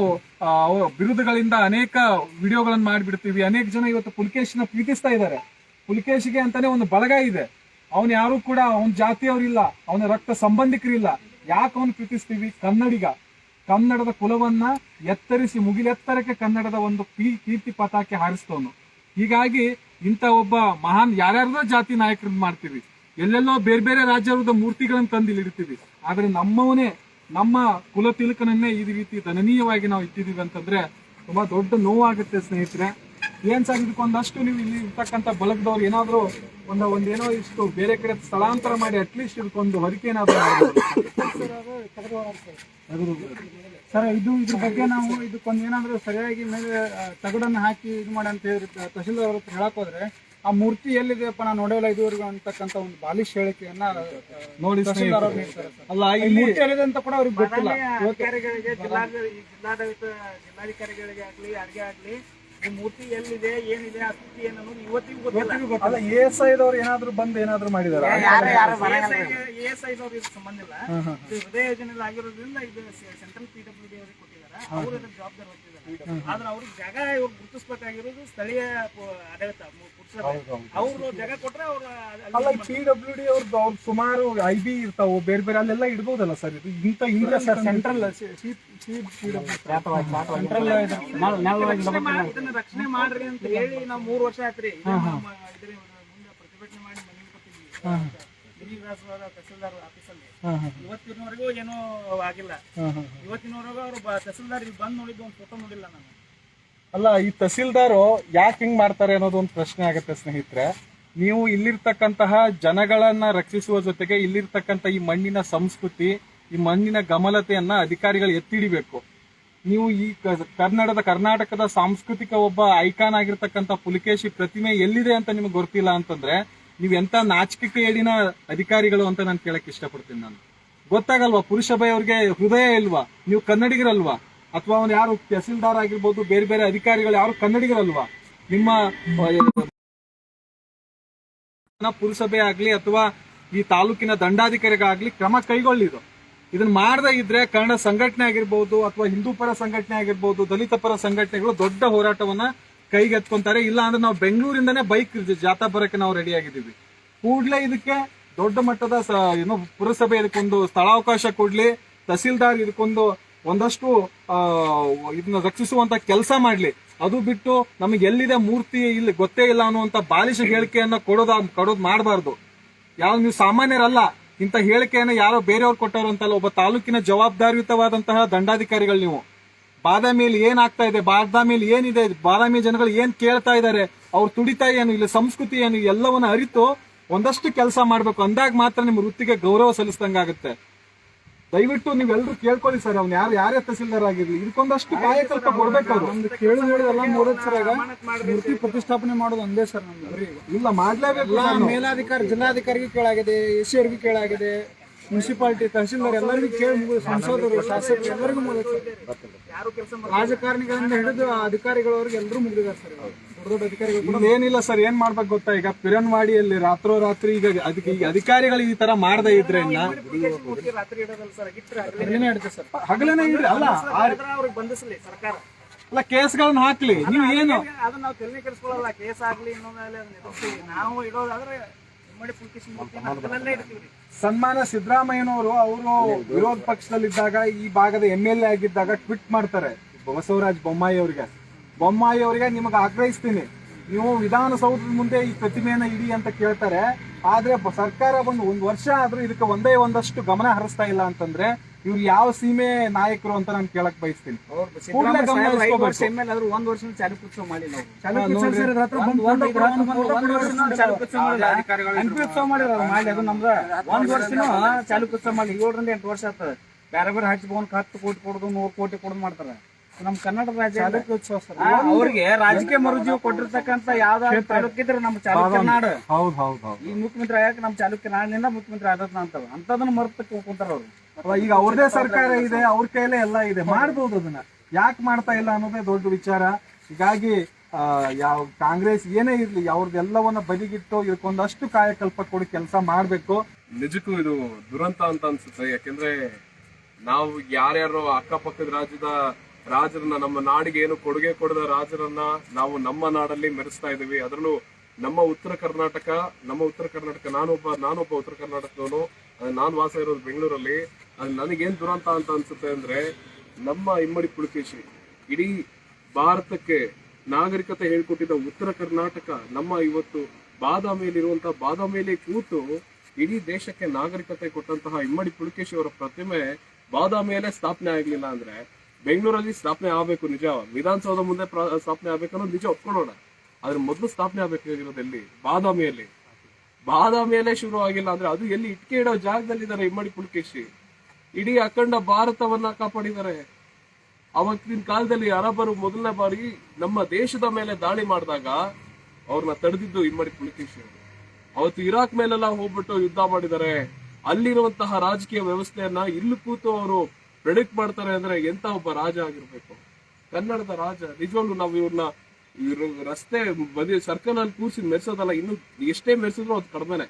ಬಿರುದುಗಳಿಂದ ಅನೇಕ ವಿಡಿಯೋಗಳನ್ನ ಮಾಡಿಬಿಡ್ತೀವಿ. ಅನೇಕ ಜನ ಇವತ್ತು ಪುಲಿಕೇಶಿನ ಪ್ರೀತಿಸ್ತಾ ಇದ್ದಾರೆ. ಪುಲಿಕೇಶಿಗೆ ಅಂತಾನೆ ಒಂದು ಬಳಗ ಇದೆ. ಅವನು ಯಾರು ಕೂಡ ಅವನ ಜಾತಿಯವರಿಲ್ಲ, ಅವನ ರಕ್ತ ಸಂಬಂಧಿಕರಿಲ್ಲ. ಯಾಕೆ ಅವನು ಪ್ರೀತಿಸ್ತೀವಿ? ಕನ್ನಡಿಗ, ಕನ್ನಡದ ಕುಲವನ್ನ ಎತ್ತರಿಸಿ ಮುಗಿಲೆತ್ತರಕ್ಕೆ ಕನ್ನಡದ ಒಂದು ಕೀರ್ತಿ ಪತಾಕೆ ಹಾರಿಸ್ತವನು. ಹೀಗಾಗಿ ಇಂಥ ಒಬ್ಬ ಮಹಾನ್ ಯಾರ್ಯಾರ್ದೋ ಜಾತಿ ನಾಯಕರನ್ನ ಮಾಡ್ತೀವಿ, ಎಲ್ಲೆಲ್ಲೋ ಬೇರೆ ಬೇರೆ ರಾಜ್ಯದ ಮೂರ್ತಿಗಳನ್ನ ತಂದು ಇಲ್ಲಿ ಇಡ್ತೀವಿ. ಆದ್ರೆ ನಮ್ಮವನೇ, ನಮ್ಮ ಕುಲ ತಿಲಕನನ್ನೇ ಈ ರೀತಿ ದಯನೀಯವಾಗಿ ನಾವು ಇಟ್ಟಿದೀವಿ ಅಂತಂದ್ರೆ ತುಂಬಾ ದೊಡ್ಡ ನೋವಾಗುತ್ತೆ ಸ್ನೇಹಿತರೆ. ಏನ್ ಸರ್, ಇದಕ್ಕೊಂದಷ್ಟು ನೀವು ಇಲ್ಲಿ ಇರ್ತಕ್ಕಂಥ ಬಳಗದವ್ರು ಏನಾದ್ರು ಒಂದೇನೋ ಇಷ್ಟು ಬೇರೆ ಕಡೆ ಸ್ಥಳಾಂತರ ಮಾಡಿ ಅಟ್ಲೀಸ್ಟ್ ಇದಕ್ಕೊಂದು ಹೊರಿಕೆ ಏನಾದ್ರು ಸರ್. ಇದ್ರ ಬಗ್ಗೆ ನಾವು ಇದಕ್ಕೊಂದು ಏನಾದ್ರು ಸರಿಯಾಗಿ ಮೇಲೆ ತಗಡನ್ನು ಹಾಕಿ ಇದು ಮಾಡಿ ಅಂತ ಹೇಳಿ ತಹಶೀಲ್ದಾರ್ ಅವ್ರ ಹತ್ರ ಹೇಳಕ್ ಹೋದ್ರೆ ಆ ಮೂರ್ತಿ ಎಲ್ಲಿದೆಯಪ್ಪ ನಾನು ನೋಡೋಲ್ಲ ಇದುವರೆಗೂ ಅಂತಕ್ಕಂಥ ಒಂದು ಬಾಲಿಶ್ ಹೇಳಿಕೆಯನ್ನ ನೋಡಿ ತಹಶೀಲ್ದಾರ್ ಅವ್ರು ನೀಡ್ತಾರೆ. ಅಲ್ಲ, ಈ ಮೂರ್ತಿ ಎಲ್ಲಿದೆ ಅಂತ ಕೂಡ ಅವ್ರಿಗೆ ಗೊತ್ತಿಲ್ಲ. ಜಿಲ್ಲಾಧಿಕಾರಿಗಳಿಗೆ ಆಗ್ಲಿ ಯಾರಿಗೆ ಆಗ್ಲಿ ಈ ಮೂರ್ತಿ ಎಲ್ಲಿದೆ, ಏನಿದೆ, ಆ ಸ್ಥಿತಿ ಏನನ್ನೋದು ಇವತ್ತಿಗೂ ಗೊತ್ತಿಲ್ಲ. ASI ದವ್ರು ಏನಾದ್ರು ಬಂದು ಏನಾದ್ರು ಮಾಡಿದಾರೆ? ASI ದವ್ರು ಇದು ಸಂಬಂಧ ಇಲ್ಲ. ಹೃದಯ ಯೋಜನೆಯಲ್ಲಿ ಆಗಿರೋದ್ರಿಂದ ಇದು ಸೆಂಟ್ರಲ್ PWD ಅವರಿಗೆ ಕೊಟ್ಟಿದ್ದಾರೆ. ಅವರು ಅದಕ್ಕೆ ಜವಾಬ್ದಾರಿ ಹೊತ್ತಿದ್ದಾರೆ. ಆದ್ರೆ ಅವ್ರಿಗೆ ಜಾಗ ಇವ್ರು ಗುರುತಿಸಬೇಕಾಗಿರೋದು ಸ್ಥಳೀಯ ಆಡಳಿತ ಅವರು ಜಾಗ ಕೊಟ್ರೆ ಅವ್ರು. ಅಲ್ಲ, PWD ಅವ್ರದ್ದು ಸುಮಾರು IB ಇರ್ತಾವ ಬೇರೆ ಬೇರೆ, ಅಲ್ಲೆಲ್ಲ ಇಡ್ಬೋದಲ್ಲ ಸರ್? ಇದು ಇಂಥ ಸೆಂಟ್ರಲ್ ಇದನ್ನ ರಕ್ಷಣೆ ಮಾಡ್ರಿ ಅಂತ ಹೇಳಿ ನಾವು 3 ವರ್ಷ ಆಯ್ತ್ರಿ ಮುಂದೆ ಪ್ರತಿಭಟನೆ ಮಾಡಿ ಮನವಿ ಕೊಟ್ಟಿದ್ವಿ ತಹಸೀಲ್ದಾರ್ ಆಫೀಸಲ್ಲಿ. ಇವತ್ತಿನವರೆಗೂ ಏನೂ ಆಗಿಲ್ಲ. ಇವತ್ತಿನವರೆಗೂ ಅವರು ತಹಸೀಲ್ದಾರ್ ಇಲ್ಲಿ ಬಂದು ನೋಡಿದ್ದು ಒಂದು ಫೋಟೋ ನೋಡಿಲ್ಲ ನಾನು. ಅಲ್ಲ, ಈ ತಹಸೀಲ್ದಾರು ಯಾಕೆ ಹಿಂಗ್ ಮಾಡ್ತಾರೆ ಅನ್ನೋದು ಒಂದು ಪ್ರಶ್ನೆ ಆಗುತ್ತೆ ಸ್ನೇಹಿತರೆ. ನೀವು ಇಲ್ಲಿರ್ತಕ್ಕಂತಹ ಜನಗಳನ್ನ ರಕ್ಷಿಸುವ ಜೊತೆಗೆ ಇಲ್ಲಿರ್ತಕ್ಕಂಥ ಈ ಮಣ್ಣಿನ ಸಂಸ್ಕೃತಿ, ಈ ಮಣ್ಣಿನ ಗಮಲತೆಯನ್ನ ಅಧಿಕಾರಿಗಳು ಎತ್ತಿಡಿಬೇಕು. ನೀವು ಈ ಕರ್ನಾಟಕದ ಸಾಂಸ್ಕೃತಿಕ ಒಬ್ಬ ಐಕಾನ್ ಆಗಿರ್ತಕ್ಕಂಥ ಪುಲಿಕೇಶಿ ಪ್ರತಿಮೆ ಎಲ್ಲಿದೆ ಅಂತ ನಿಮ್ಗೆ ಗೊತ್ತಿಲ್ಲ ಅಂತಂದ್ರೆ ನೀವು ಎಂತ ನಾಚಿಕೆ ಏಡಿನ ಅಧಿಕಾರಿಗಳು ಅಂತ ನಾನು ಕೇಳಕ್ ಇಷ್ಟಪಡ್ತೀನಿ. ನಾನು ಗೊತ್ತಾಗಲ್ವಾ ಪುರುಷ ಭಯ ಅವ್ರಿಗೆ ಹೃದಯ ಇಲ್ವಾ? ನೀವು ಕನ್ನಡಿಗರಲ್ವಾ? ಅಥವಾ ಅವ್ನು ಯಾರು ತಹಸೀಲ್ದಾರ್ ಆಗಿರ್ಬೋದು, ಬೇರೆ ಬೇರೆ ಅಧಿಕಾರಿಗಳು ಯಾರು ಕನ್ನಡಿಗರಲ್ವಾ? ನಿಮ್ಮ ಪುರಸಭೆ ಆಗ್ಲಿ ಅಥವಾ ಈ ತಾಲೂಕಿನ ದಂಡಾಧಿಕಾರಿಗಾಗ್ಲಿ ಕ್ರಮ ಕೈಗೊಳ್ಳಿದು. ಇದನ್ನ ಮಾಡದೇ ಇದ್ರೆ ಕನ್ನಡ ಸಂಘಟನೆ ಆಗಿರ್ಬೋದು ಅಥವಾ ಹಿಂದೂ ಪರ ಸಂಘಟನೆ ಆಗಿರ್ಬೋದು, ದಲಿತ ಪರ ಸಂಘಟನೆಗಳು ದೊಡ್ಡ ಹೋರಾಟವನ್ನ ಕೈಗೆತ್ಕೊಂತಾರೆ. ಇಲ್ಲ ಅಂದ್ರೆ ನಾವು ಬೆಂಗಳೂರಿಂದನೇ ಬೈಕ್ ಜಾಥಾ ಬರಕ್ಕೆ ನಾವು ರೆಡಿ ಆಗಿದ್ದೀವಿ. ಕೂಡ್ಲೇ ಇದಕ್ಕೆ ದೊಡ್ಡ ಮಟ್ಟದ ಪುರಸಭೆ ಇದಕ್ಕೊಂದು ಸ್ಥಳಾವಕಾಶ ಕೊಡ್ಲಿ, ತಹಸೀಲ್ದಾರ್ ಇದಕ್ಕೊಂದು ಒಂದಷ್ಟು ಇದನ್ನ ರಕ್ಷಿಸುವಂತ ಕೆಲಸ ಮಾಡ್ಲಿ. ಅದು ಬಿಟ್ಟು ನಮಗೆ ಎಲ್ಲಿದೆ ಮೂರ್ತಿ ಇಲ್ಲಿ ಗೊತ್ತೇ ಇಲ್ಲ ಅನ್ನುವಂತ ಬಾಲಿಶ ಹೇಳಿಕೆಯನ್ನ ಕೊಡೋದು ಮಾಡಬಾರ್ದು. ಯಾವ್ದು ನೀವು ಸಾಮಾನ್ಯರಲ್ಲ, ಇಂಥ ಹೇಳಿಕೆಯನ್ನ ಯಾರೋ ಬೇರೆಯವ್ರು ಕೊಟ್ಟವ್ರು ಅಂತಲ್ಲ, ಒಬ್ಬ ತಾಲೂಕಿನ ಜವಾಬ್ದಾರಿಯುತವಾದಂತಹ ದಂಡಾಧಿಕಾರಿಗಳು ನೀವು. ಬಾದಾಮಿಯಲ್ಲಿ ಏನಾಗ್ತಾ ಇದೆ, ಬಾದಾಮಿಯಲ್ಲಿ ಏನಿದೆ, ಬಾದಾಮಿ ಜನಗಳು ಏನ್ ಕೇಳ್ತಾ ಇದ್ದಾರೆ, ಅವ್ರು ತುಡಿತಾ ಏನು, ಇಲ್ಲಿ ಸಂಸ್ಕೃತಿ ಏನು, ಎಲ್ಲವನ್ನ ಅರಿತು ಒಂದಷ್ಟು ಕೆಲಸ ಮಾಡ್ಬೇಕು. ಅಂದಾಗ ಮಾತ್ರ ನಿಮ್ಮ ವೃತ್ತಿಗೆ ಗೌರವ ಸಲ್ಲಿಸಿದಂಗಾಗುತ್ತೆ. ದಯವಿಟ್ಟು ನೀವೆಲ್ಲರೂ ಕೇಳ್ಕೊಳ್ಳಿ ಸರ್, ಅವ್ನು ಯಾರೇ ತಹಸೀಲ್ದಾರ್ ಆಗಿರ್ಲಿ ಇದಕ್ಕೊಂದಷ್ಟು ಕಾಯಕಲ್ಪ ಕೊಡ್ಬೇಕು. ಅವ್ರು ನಮ್ದು ಕೇಳಿ ಹೇಳಿದೆಲ್ಲ ನೋಡೋದು ಸರ್. ಈಗ ಮೂರ್ತಿ ಪ್ರತಿಷ್ಠಾಪನೆ ಮಾಡೋದು ಒಂದೇ ಸರ್ ನಮ್ದು. ಇಲ್ಲ ಮಾಡ್ಲೇಬೇಕು. ಮೇಲಾಧಿಕಾರಿ ಜಿಲ್ಲಾಧಿಕಾರಿಗೆ ಕೇಳಾಗಿದೆ, ಎಸ್ ಅವರಿಗೂ ಕೇಳಾಗಿದೆ, ಮುನ್ಸಿಪಾಲಿಟಿ ತಹಸೀಲ್ದಾರ್ ಎಲ್ಲರಿಗೂ ಕೇಳಿ, ಸಂಸದರು ಶಾಸಕರು ಎಲ್ಲರಿಗೂ ಮುಗಿದ, ರಾಜಕಾರಣಿಗಳಿಂದ ಹಿಡಿದು ಅಧಿಕಾರಿಗಳವರೆಗೆ ಎಲ್ಲರೂ ಮುಗಿದಿದ್ದಾರೆ ಸರ್. ದೊಡ್ಡ ಅಧಿಕಾರಿಗಳು ಏನಿಲ್ಲ ಸರ್. ಏನ್ ಮಾಡ್ಬೇಕು ಗೊತ್ತಾ, ಈಗ ಪಿರನ್ವಾಡಿಯಲ್ಲಿ ರಾತ್ರೋರಾತ್ರಿ ಈಗ ಅಧಿಕಾರಿಗಳು ಈ ತರ ಮಾಡದೇ ಇದ್ರೆ ಹಗಲನೇ ಇಡ್ರಿ ಅಲ್ಲ, ಅವ್ರಿಗೆ ಬಂಧಿಸ್ಲಿ ಸರ್ಕಾರ, ಅಲ್ಲ ಕೇಸ್ಗಳನ್ನ ಹಾಕ್ಲಿ. ನೀವು ಏನು ಅದನ್ನ ನಾವು ತಲೆ ಕೆಡಿಸ್ಕೊಳ್ಳಲ್ಲ, ಕೇಸ್ ಆಗ್ಲಿ ಇನ್ನೊಂದು ನಾವು ಇಡೋದಾದ್ರೆ ಸನ್ಮಾನ ಸಿದ್ದರಾಮಯ್ಯನವರು ಅವರು ವಿರೋಧ ಪಕ್ಷದಲ್ಲಿದ್ದಾಗ ಈ ಭಾಗದ MLA ಆಗಿದ್ದಾಗ ಟ್ವೀಟ್ ಮಾಡ್ತಾರೆ ಬಸವರಾಜ ಬೊಮ್ಮಾಯಿ ಅವರಿಗೆ ನಿಮಗೆ ಆಗ್ರಹಿಸ್ತೀನಿ, ನೀವು ವಿಧಾನಸೌಧದ ಮುಂದೆ ಈ ಪ್ರತಿಮೆಯನ್ನ ಇಡಿ ಅಂತ ಕೇಳ್ತಾರೆ. ಆದ್ರೆ ಸರ್ಕಾರ ಬಂದು 1 ವರ್ಷ ಆದ್ರೂ ಇದಕ್ಕೆ ಒಂದಷ್ಟು ಗಮನ ಹರಿಸ್ತಾ ಇಲ್ಲ ಅಂತಂದ್ರೆ ಇವ್ರು ಯಾವ ಸೀಮೆ ನಾಯಕರು ಅಂತ ನಾನು ಕೇಳಕ್ ಬಯಸ್ತೀನಿ. 1 ವರ್ಷ ಚಾಲುಕೋತ್ಸವ ಮಾಡಿ ಅದು ನಮ್ದ 1 ವರ್ಷನೂ ಚಾಲುಕೋತ್ಸವ ಮಾಡಿ 7 ರಿಂದ 8 ವರ್ಷ ಆಗ್ತದೆ. ಬೇರೆ ಬೇರೆ ಹಚ್ಚಿಬೋನ್ 10 ಕೋಟಿ ಕೊಡೋದು 100 ಕೋಟಿ ಕೊಡೋದು ಮಾಡ್ತಾರೆ. ನಮ್ ಕರ್ನಾಟಕ ರಾಜ್ಯ ಅವ್ರಿಗೆ ರಾಜಕೀಯ ಮರುಜೀವ ಕೊಟ್ಟಿರ್ತಕ್ಕಂತ ಯಾವ್ದಾದ್ರು ತಾಲೂಕಿದ್ರೆ ನಮ್ಮ ಚಾಲುಕ್ಯ ನಾಡು. ಈ ಮುಖ್ಯಮಂತ್ರಿ ಆಗಕ್ಕೆ ನಮ್ಮ ಚಾಲುಕ್ಯ ನಾಡಿನಿಂದ ಮುಖ್ಯಮಂತ್ರಿ ಆದತ್ ಅಂತವ ಅಂತದನ್ನ ಮರ್ತಕ್ಕೆ ಹೋಗ್ಕೊಂತಾರ ಅವ್ರು. ಈಗ ಅವ್ರದೇ ಸರ್ಕಾರ ಇದೆ, ಅವ್ರ ಕೈಲೇ ಎಲ್ಲ ಇದೆ, ಮಾಡ್ಬೋದು. ಅದನ್ನ ಯಾಕೆ ಮಾಡ್ತಾ ಇಲ್ಲ ಅನ್ನೋದೇ ದೊಡ್ಡ ವಿಚಾರ. ಹೀಗಾಗಿ ಯಾವ ಕಾಂಗ್ರೆಸ್ ಏನೇ ಇರ್ಲಿ ಅವ್ರದ್ದೆಲ್ಲವನ್ನ ಬದಿಗಿಟ್ಟು ಇದಕ್ಕೊಂದಷ್ಟು ಕಾಯಕಲ್ಪ ಕೊಡಿ ಕೆಲಸ ಮಾಡ್ಬೇಕು. ನಿಜಕ್ಕೂ ಇದು ದುರಂತ ಅಂತ ಅನ್ಸುತ್ತೆ. ಯಾಕೆಂದ್ರೆ ನಾವು ಯಾರ್ಯಾರು ಅಕ್ಕಪಕ್ಕದ ರಾಜರನ್ನ ನಮ್ಮ ನಾಡಿಗೆ ಏನು ಕೊಡುಗೆ ಕೊಡದ ರಾಜರನ್ನ ನಾವು ನಮ್ಮ ನಾಡಲ್ಲಿ ಮೆರೆಸ್ತಾ ಇದೀವಿ. ಅದರಲ್ಲೂ ನಮ್ಮ ಉತ್ತರ ಕರ್ನಾಟಕ ನಾನೊಬ್ಬ ಉತ್ತರ ಕರ್ನಾಟಕದವನು, ನಾನು ವಾಸ ಇರೋದು ಬೆಂಗಳೂರಲ್ಲಿ. ಅದು ನನಗೇನ್ ದುರಂತ ಅಂತ ಅನ್ಸುತ್ತೆ ಅಂದ್ರೆ, ನಮ್ಮ ಇಮ್ಮಡಿ ಪುಲಕೇಶಿ ಇಡೀ ಭಾರತಕ್ಕೆ ನಾಗರಿಕತೆ ಹೇಳ್ಕೊಟ್ಟಿದ್ದ ಉತ್ತರ ಕರ್ನಾಟಕ ನಮ್ಮ ಇವತ್ತು ಬಾದಾಮಿಯಲ್ಲಿ ಕೂತು ಇಡೀ ದೇಶಕ್ಕೆ ನಾಗರಿಕತೆ ಕೊಟ್ಟಂತಹ ಇಮ್ಮಡಿ ಪುಲಕೇಶಿ ಅವರ ಪ್ರತಿಮೆ ಬಾದಾಮಿಯಲ್ಲೇ ಸ್ಥಾಪನೆ ಆಗ್ಲಿಲ್ಲ ಅಂದ್ರೆ ಬೆಂಗಳೂರಲ್ಲಿ ಸ್ಥಾಪನೆ ಆಗ್ಬೇಕು. ನಿಜ, ವಿಧಾನಸೌಧ ಮುಂದೆ ಸ್ಥಾಪನೆ ಆಗ್ಬೇಕು ಅನ್ನೋದು ನಿಜ, ಒಪ್ಕೊಳ್ಳೋಣ. ಆದ್ರೆ ಮೊದಲು ಸ್ಥಾಪನೆ ಆಗ್ಬೇಕಾಗಿರೋದು ಎಲ್ಲಿ? ಬಾದಾಮಿಯಲ್ಲೇ ಶುರು ಆಗಿಲ್ಲ ಅಂದ್ರೆ ಅದು ಎಲ್ಲಿ? ಇಟ್ಕೆ ಇಡೋ ಜಾಗದಲ್ಲಿದ್ದಾರೆ ಇಮ್ಮಡಿ ಪುಲಕೇಶಿ. ಇಡೀ ಅಖಂಡ ಭಾರತವನ್ನ ಕಾಪಾಡಿದ್ದಾರೆ. ಅವತ್ತಿನ ಕಾಲದಲ್ಲಿ ಅರಬರು ಮೊದಲನೇ ಬಾರಿ ನಮ್ಮ ದೇಶದ ಮೇಲೆ ದಾಳಿ ಮಾಡಿದಾಗ ಅವ್ರನ್ನ ತಡೆದಿದ್ದು ಇಮ್ಮಡಿ ಪುಲಕೇಶಿ ಅವರು. ಅವತ್ತು ಇರಾಕ್ ಮೇಲೆಲ್ಲ ಹೋಗ್ಬಿಟ್ಟು ಯುದ್ಧ ಮಾಡಿದ್ದಾರೆ. ಅಲ್ಲಿರುವಂತಹ ರಾಜಕೀಯ ವ್ಯವಸ್ಥೆಯನ್ನ ಇಲ್ಲಿ ಕೂತು ಅವರು ಪ್ರೆಡಿಕ್ಟ್ ಮಾಡ್ತಾರೆ ಅಂದ್ರೆ ಎಂತ ಒಬ್ಬ ರಾಜ ಆಗಿರ್ಬೇಕು, ಕನ್ನಡದ ರಾಜ. ನಿಜವಾಗ್ಲು ನಾವು ಇವ್ರ ರಸ್ತೆ ಬದಿ ಸರ್ಕಲ್ ಅಲ್ಲಿ ಕೂರಿಸಿ ಮೆರೆಸೋದಲ್ಲ, ಇನ್ನು ಎಷ್ಟೇ ಮೆರೆಸಿದ್ರು ಅದು ಕಡಿಮೆನೆ.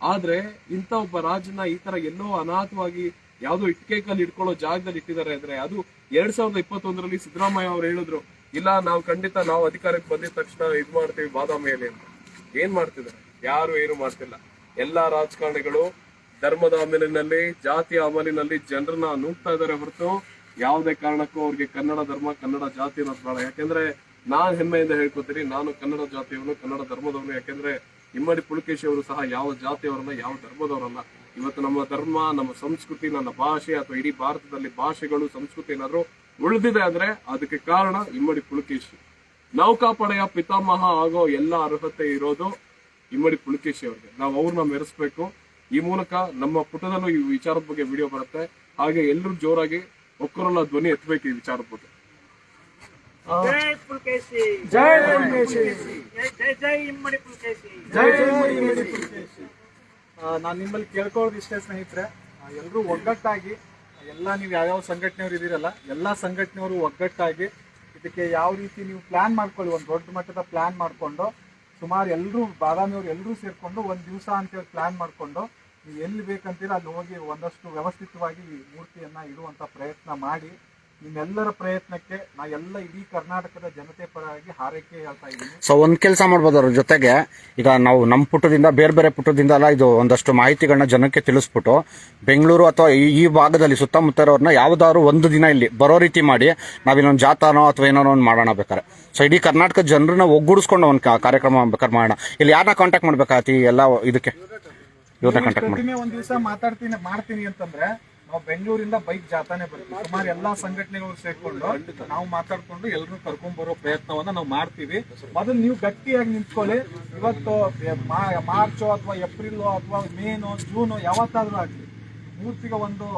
ಆದ್ರೆ ಇಂತ ಒಬ್ಬ ರಾಜನ ಈ ತರ ಎಲ್ಲೋ ಅನಾಥವಾಗಿ ಯಾವ್ದೋ ಇಟ್ಕೆ ಕಲ್ಲಿ ಇಟ್ಕೊಳ್ಳೋ ಜಾಗದಲ್ಲಿ ಇಟ್ಟಿದ್ದಾರೆ ಅಂದ್ರೆ ಅದು 2021ರಲ್ಲಿ ಸಿದ್ದರಾಮಯ್ಯ ಅವ್ರು ಹೇಳಿದ್ರು, ಇಲ್ಲ ನಾವು ಖಂಡಿತ ನಾವು ಅಧಿಕಾರಕ್ಕೆ ಬಂದಿದ ತಕ್ಷಣ ಇದ್ ಮಾಡ್ತೀವಿ ಬಾದಾಮಿಯಲ್ಲಿ ಅಂತ. ಏನ್ ಮಾಡ್ತಿದ್ದಾರೆ? ಯಾರು ಏನು ಮಾಡ್ತಿಲ್ಲ. ಎಲ್ಲಾ ರಾಜಕಾರಣಿಗಳು ಧರ್ಮದ ಅಮಲಿನಲ್ಲಿ, ಜಾತಿಯ ಅಮಲಿನಲ್ಲಿ ಜನರನ್ನ ನೂಗ್ತಾ ಇದಾರೆ ಹೊರತು ಯಾವುದೇ ಕಾರಣಕ್ಕೂ ಅವ್ರಿಗೆ ಕನ್ನಡ ಧರ್ಮ, ಕನ್ನಡ ಜಾತಿ ಅನ್ನೋದು ಬೇಡ. ಯಾಕೆಂದ್ರೆ ನಾನ್ ಹೆಮ್ಮೆಯಿಂದ ಹೇಳ್ಕೊತೀನಿ, ನಾನು ಕನ್ನಡ ಜಾತಿಯವನು, ಕನ್ನಡ ಧರ್ಮದವನು. ಯಾಕೆಂದ್ರೆ ಇಮ್ಮಡಿ ಪುಲಕೇಶಿ ಅವರು ಸಹ ಯಾವ ಜಾತಿಯವರಲ್ಲ, ಯಾವ ಧರ್ಮದವರಲ್ಲ. ಇವತ್ತು ನಮ್ಮ ಧರ್ಮ, ನಮ್ಮ ಸಂಸ್ಕೃತಿ, ನನ್ನ ಭಾಷೆ ಅಥವಾ ಇಡೀ ಭಾರತದಲ್ಲಿ ಭಾಷೆಗಳು, ಸಂಸ್ಕೃತಿ ಏನಾದ್ರು ಉಳಿದಿದೆ ಅಂದ್ರೆ ಅದಕ್ಕೆ ಕಾರಣ ಇಮ್ಮಡಿ ಪುಲಕೇಶಿ. ನೌಕಾಪಡೆಯ ಪಿತಾಮಹ ಆಗೋ ಎಲ್ಲ ಅರ್ಹತೆ ಇರೋದು ಇಮ್ಮಡಿ ಪುಲಕೇಶಿ ಅವ್ರಿಗೆ. ನಾವು ಅವ್ರನ್ನ ಮೆರೆಸ್ಬೇಕು. ಈ ಮೂಲಕ ನಮ್ಮ ಪುಟದಲ್ಲೂ ಈ ವಿಚಾರದ ಬಗ್ಗೆ ವಿಡಿಯೋ ಬರುತ್ತೆ. ಹಾಗೆ ಎಲ್ಲರೂ ಜೋರಾಗಿ ಒಕ್ಕರನ್ನ ಧ್ವನಿ ಎತ್ತಬೇಕು ಈ ವಿಚಾರದ ಬಗ್ಗೆ. ಜೈ ಪುಲಕೇಶಿ, ಜೈ ಪುಲಕೇಶಿ, ಜೈ ಇಮ್ಮಡಿ ಪುಲಕೇಶಿ, ಜೈ ಇಮ್ಮಡಿ ಪುಲಕೇಶಿ. ನಾನು ನಿಮ್ಮಲ್ಲಿ ಕೇಳ್ಕೊಳ್ಳೋದು ಇಷ್ಟೇ ಸ್ನೇಹಿತರೆ, ಎಲ್ಲರೂ ಒಗ್ಗಟ್ಟಾಗಿ, ಎಲ್ಲ ನೀವು ಯಾವ್ಯಾವ ಸಂಘಟನೆಯವರು ಇದ್ದೀರಲ್ಲ ಎಲ್ಲಾ ಸಂಘಟನೆಯವರು ಒಗ್ಗಟ್ಟಾಗಿ ಇದಕ್ಕೆ ಯಾವ ರೀತಿ ನೀವು ಪ್ಲಾನ್ ಮಾಡ್ಕೊಳ್ಳಿ, ಒಂದು ದೊಡ್ಡ ಮಟ್ಟದ ಪ್ಲಾನ್ ಮಾಡ್ಕೊಂಡು ಸುಮಾರು ಎಲ್ಲರೂ ಬಾದಾಮಿಯವರು ಎಲ್ಲರೂ ಸೇರ್ಕೊಂಡು ಒಂದ್ ದಿವಸ ಅಂತೇಳಿ ಪ್ಲಾನ್ ಮಾಡ್ಕೊಂಡು ನೀವು ಎಲ್ಲಿ ಬೇಕಂತೀರ ಅಲ್ಲಿ ಹೋಗಿ ಒಂದಷ್ಟು ವ್ಯವಸ್ಥಿತವಾಗಿ ಈ ಮೂರ್ತಿಯನ್ನ ಇಡುವಂತ ಪ್ರಯತ್ನ ಮಾಡಿ, ನಿಮ್ಮೆಲ್ಲರ ಪ್ರಯತ್ನಕ್ಕೆ ನಾ ಎಲ್ಲ ಇಡೀ ಕರ್ನಾಟಕದ ಜನತೆ ಪರವಾಗಿ ಹಾರೈಕೆ ಹೇಳ್ತಾ ಇದ್ದೀನಿ. ಸೊ ಒಂದ್ ಕೆಲಸ ಮಾಡ್ಬೋದು ಅದ್ರ ಜೊತೆಗೆ, ಈಗ ನಾವು ನಮ್ಮ ಪುಟದಿಂದ ಬೇರೆ ಬೇರೆ ಪುಟದಿಂದ ಎಲ್ಲ ಇದು ಒಂದಷ್ಟು ಮಾಹಿತಿಗಳನ್ನ ಜನಕ್ಕೆ ತಿಳಿಸ್ಬಿಟ್ಟು ಬೆಂಗಳೂರು ಅಥವಾ ಈ ಭಾಗದಲ್ಲಿ ಸುತ್ತಮುತ್ತ ಇರೋರ್ನ ಯಾವ್ದಾದ್ರು ಒಂದು ದಿನ ಇಲ್ಲಿ ಬರೋ ರೀತಿ ಮಾಡಿ ನಾವಿಲ್ಲೊಂದು ಜಾಥಾನೋ ಅಥವಾ ಏನೋ ಒಂದು ಮಾಡೋಣ ಬೇಕಾರೆ. ಸೊ ಇಡೀ ಕರ್ನಾಟಕದ ಜನರನ್ನ ಒಗ್ಗೂಡಿಸ್ಕೊಂಡು ಒಂದು ಕಾರ್ಯಕ್ರಮ ಬೇಕಾದ್ರೆ ಮಾಡೋಣ. ಇಲ್ಲಿ ಯಾರನ್ನ ಕಾಂಟ್ಯಾಕ್ಟ್ ಮಾಡ್ಬೇಕಾಗತ್ತಿ ಎಲ್ಲ ಇದಕ್ಕೆ? ಇವ್ರನ್ನ ಕಾಂಟ್ಯಾಕ್ಟ್ ಮಾಡಿ ಒಂದ್ ದಿವಸ ಮಾಡ್ತೀನಿ ಅಂತಂದ್ರೆ ನಾವು ಬೆಂಗಳೂರಿಂದ ಬೈಕ್ ಜಾಥಾನೇ ಬರ್ತೀವಿ. ಸುಮಾರು ಎಲ್ಲಾ ಸಂಘಟನೆಗಳು ಸೇರ್ಕೊಂಡು ನಾವು ಮಾತಾಡ್ಕೊಂಡು ಎಲ್ಲರೂ ಕರ್ಕೊಂಡ್ ಬರೋ ಪ್ರಯತ್ನವನ್ನ ನಾವು ಮಾಡ್ತೀವಿ. ಮೊದಲು ನೀವು ಗಟ್ಟಿಯಾಗಿ ನಿಂತ್ಕೊಳ್ಳಿ. ಇವತ್ತು ಮಾರ್ಚೋ ಅಥವಾ ಏಪ್ರಿಲ್ ಅಥವಾ ಮೇನೋ ಜೂನೋ ಯಾವತ್ತಾದ್ರೂ ಆಗ್ಲಿ, ಮೂರ್ತಿಗೆ ಒಂದು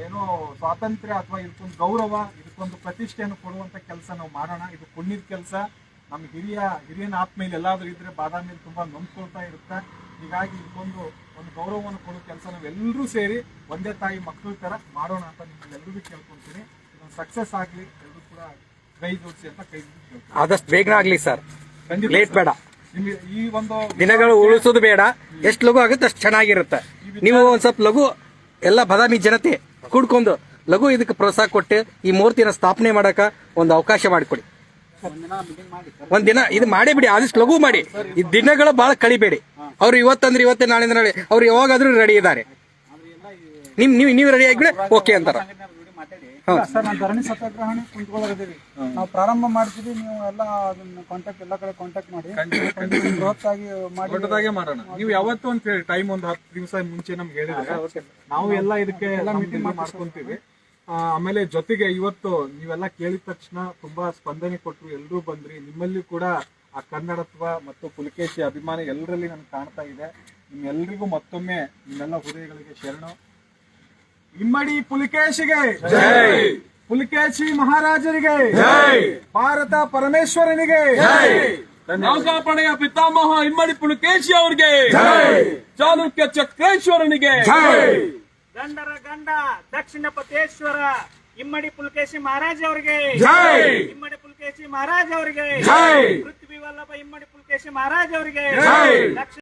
ಏನೋ ಸ್ವಾತಂತ್ರ್ಯ ಅಥವಾ ಇದಕ್ಕೊಂದು ಗೌರವ, ಇದಕ್ಕೊಂದು ಪ್ರತಿಷ್ಠೆಯನ್ನು ಕೊಡುವಂತ ಕೆಲಸ ನಾವು ಮಾಡೋಣ. ಇದು ಪುಣ್ಯದ ಕೆಲಸ. ನಮ್ಮ ಹಿರಿಯನ ಆತ್ಮೀಯಲ್ಲಿ ಎಲ್ಲಾದ್ರೂ ಇದ್ರೆ ಬಾದಾಮಿಯಲ್ಲಿ ತುಂಬಾ ನೊಂದ್ಕೊಳ್ತಾ ಇರುತ್ತೆ. ಹೀಗಾಗಿ ಇದಕ್ಕೊಂದು ಗೌರವವನ್ನು ಕೊಡೋ ಕೆಲಸ ನಾವೆಲ್ಲರೂ ಸೇರಿ ಒಂದೇ ತಾಯಿ ಮಕ್ಕಳ ತರ ಮಾಡೋಣ ಅಂತ ನಿಮ್ಮೆಲ್ಲರಿಗೂ ಕೇಳ್ಕೊಂತೀನಿ. ಇದೊಂದು ಸಕ್ಸಸ್ ಆಗ್ಲಿ, ಎಲ್ಲರೂ ಕೂಡ ಕೈ ಜೋಡಿಸಿ ಅಂತ ಕೈ ಜೋಡಿಸಿ. ಆದಷ್ಟು ಬೇಗನೆ ಆಗ್ಲಿ ಸರ್, ಲೇಟ್ ಬೇಡ. ನಿಮ್ಗೆ ಈ ಒಂದು ದಿನಗಳು ಉಳಿಸೋದು ಬೇಡ, ಎಷ್ಟು ಲಘು ಆಗುತ್ತೆ ಅಷ್ಟು ಚೆನ್ನಾಗಿರುತ್ತೆ. ನೀವು ಒಂದ್ ಸ್ವಲ್ಪ ಲಘು ಎಲ್ಲ ಬಾದಾಮಿ ಜನತೆ ಕೂಡ್ಕೊಂಡು ಲಘು ಇದಕ್ಕೆ ಪ್ರೋತ್ಸಾಹ ಕೊಟ್ಟು ಈ ಮೂರ್ತಿನ ಸ್ಥಾಪನೆ ಮಾಡಕ ಒಂದು ಅವಕಾಶ ಮಾಡಿಕೊಡಿ. ಒಂದಿನ ಇದು ಮಾಡೇ ಬಿಡಿ, ಆದಷ್ಟು ಲಘು ಮಾಡಿ. ಈ ದಿನಗಳು ಬಹಳ ಕಳಿಬೇಡಿ. ಅವ್ರು ಇವತ್ತಂದ್ರೆ ಇವತ್ತೇ, ನಾಳೆ ನಾಳೆ ಅವ್ರು ಯಾವಾಗಾದ್ರೂ ರೆಡಿ ಇದ್ದಾರೆ. ನೀವು ರೆಡಿ ಆಗಿಬಿಡಿ, ಓಕೆ ಅಂತಾರ. ಸರ್, ನಾವು ಧರಣಿ ಸತ್ಯಾಗ್ರಹ ಕುಂತ್ಕೊಳ್ಳೋದಿದ್ದೀವಿ. ನಾವು ಪ್ರಾರಂಭ ಮಾಡ್ತೀವಿ. ನೀವು ಎಲ್ಲ ಅದನ್ನ ಕಾಂಟ್ಯಾಕ್ಟ್ ಎಲ್ಲ ಕಡೆ ಕಾಂಟ್ಯಾಕ್ಟ್ ಮಾಡಿ ಬೃಹತ್ತಾಗಿ ದೊಡ್ಡದಾಗೆ ಮಾಡೋಣ. ನೀವು ಯಾವತ್ತು ಅಂತ ಹೇಳಿ ಟೈಮ್ ಒಂದು 10 ದಿವಸ ಮುಂಚೆ ನಮ್ಗೆ ಹೇಳಿದ್ರೆ ನಾವು ಎಲ್ಲ ಇದಕ್ಕೆ ಎಲ್ಲ ಮೀಟಿಂಗ್ ಮಾಡ್ಕೊಂತೀವಿ. ಆಮೇಲೆ ಜೊತೆಗೆ ಇವತ್ತು ನೀವೆಲ್ಲ ಕೇಳಿದ ತಕ್ಷಣ ತುಂಬಾ ಸ್ಪಂದನೆ ಕೊಟ್ಟರು, ಎಲ್ಲರೂ ಬಂದ್ರಿ. ನಿಮ್ಮಲ್ಲಿ ಕೂಡ ಆ ಕನ್ನಡತ್ವ ಮತ್ತು ಪುಲಿಕೇಶಿ ಅಭಿಮಾನ ಎಲ್ಲರಲ್ಲಿ ನನ್ಗೆ ಕಾಣ್ತಾ ಇದೆ. ನಿಮ್ಮೆಲ್ಲರಿಗೂ ಮತ್ತೊಮ್ಮೆ ನಿಮ್ಮೆಲ್ಲ ಹೃದಯಗಳಿಗೆ ಶರಣು. ಇಮ್ಮಡಿ ಪುಲಿಕೇಶಿಗೆ, ಪುಲಿಕೇಶಿ ಮಹಾರಾಜರಿಗೆ, ಭಾರತ ಪರಮೇಶ್ವರನಿಗೆ, ನೌಕಾಪಡೆಯ ಪಿತಾಮಹ ಇಮ್ಮಡಿ ಪುಲಿಕೇಶಿ ಅವರಿಗೆ, ಚಾಲುಕ್ಯ ಚಕ್ರೇಶ್ವರನಿಗೆ, ಗಂಡರ ಗಂಡ ದಕ್ಷಿಣ ಪತೇಶ್ವರ ಇಮ್ಮಡಿ ಪುಲಿಕೇಶಿ ಮಹಾರಾಜ್ ಅವರಿಗೆ, ಇಮ್ಮಡಿ ಪುಲಿಕೇಶಿ ಮಹಾರಾಜ್ ಅವರಿಗೆ, ಪೃಥ್ವಿ ವಲ್ಲಭ ಇಮ್ಮಡಿ ಪುಲಿಕೇಶಿ ಮಹಾರಾಜ್ ಅವರಿಗೆ.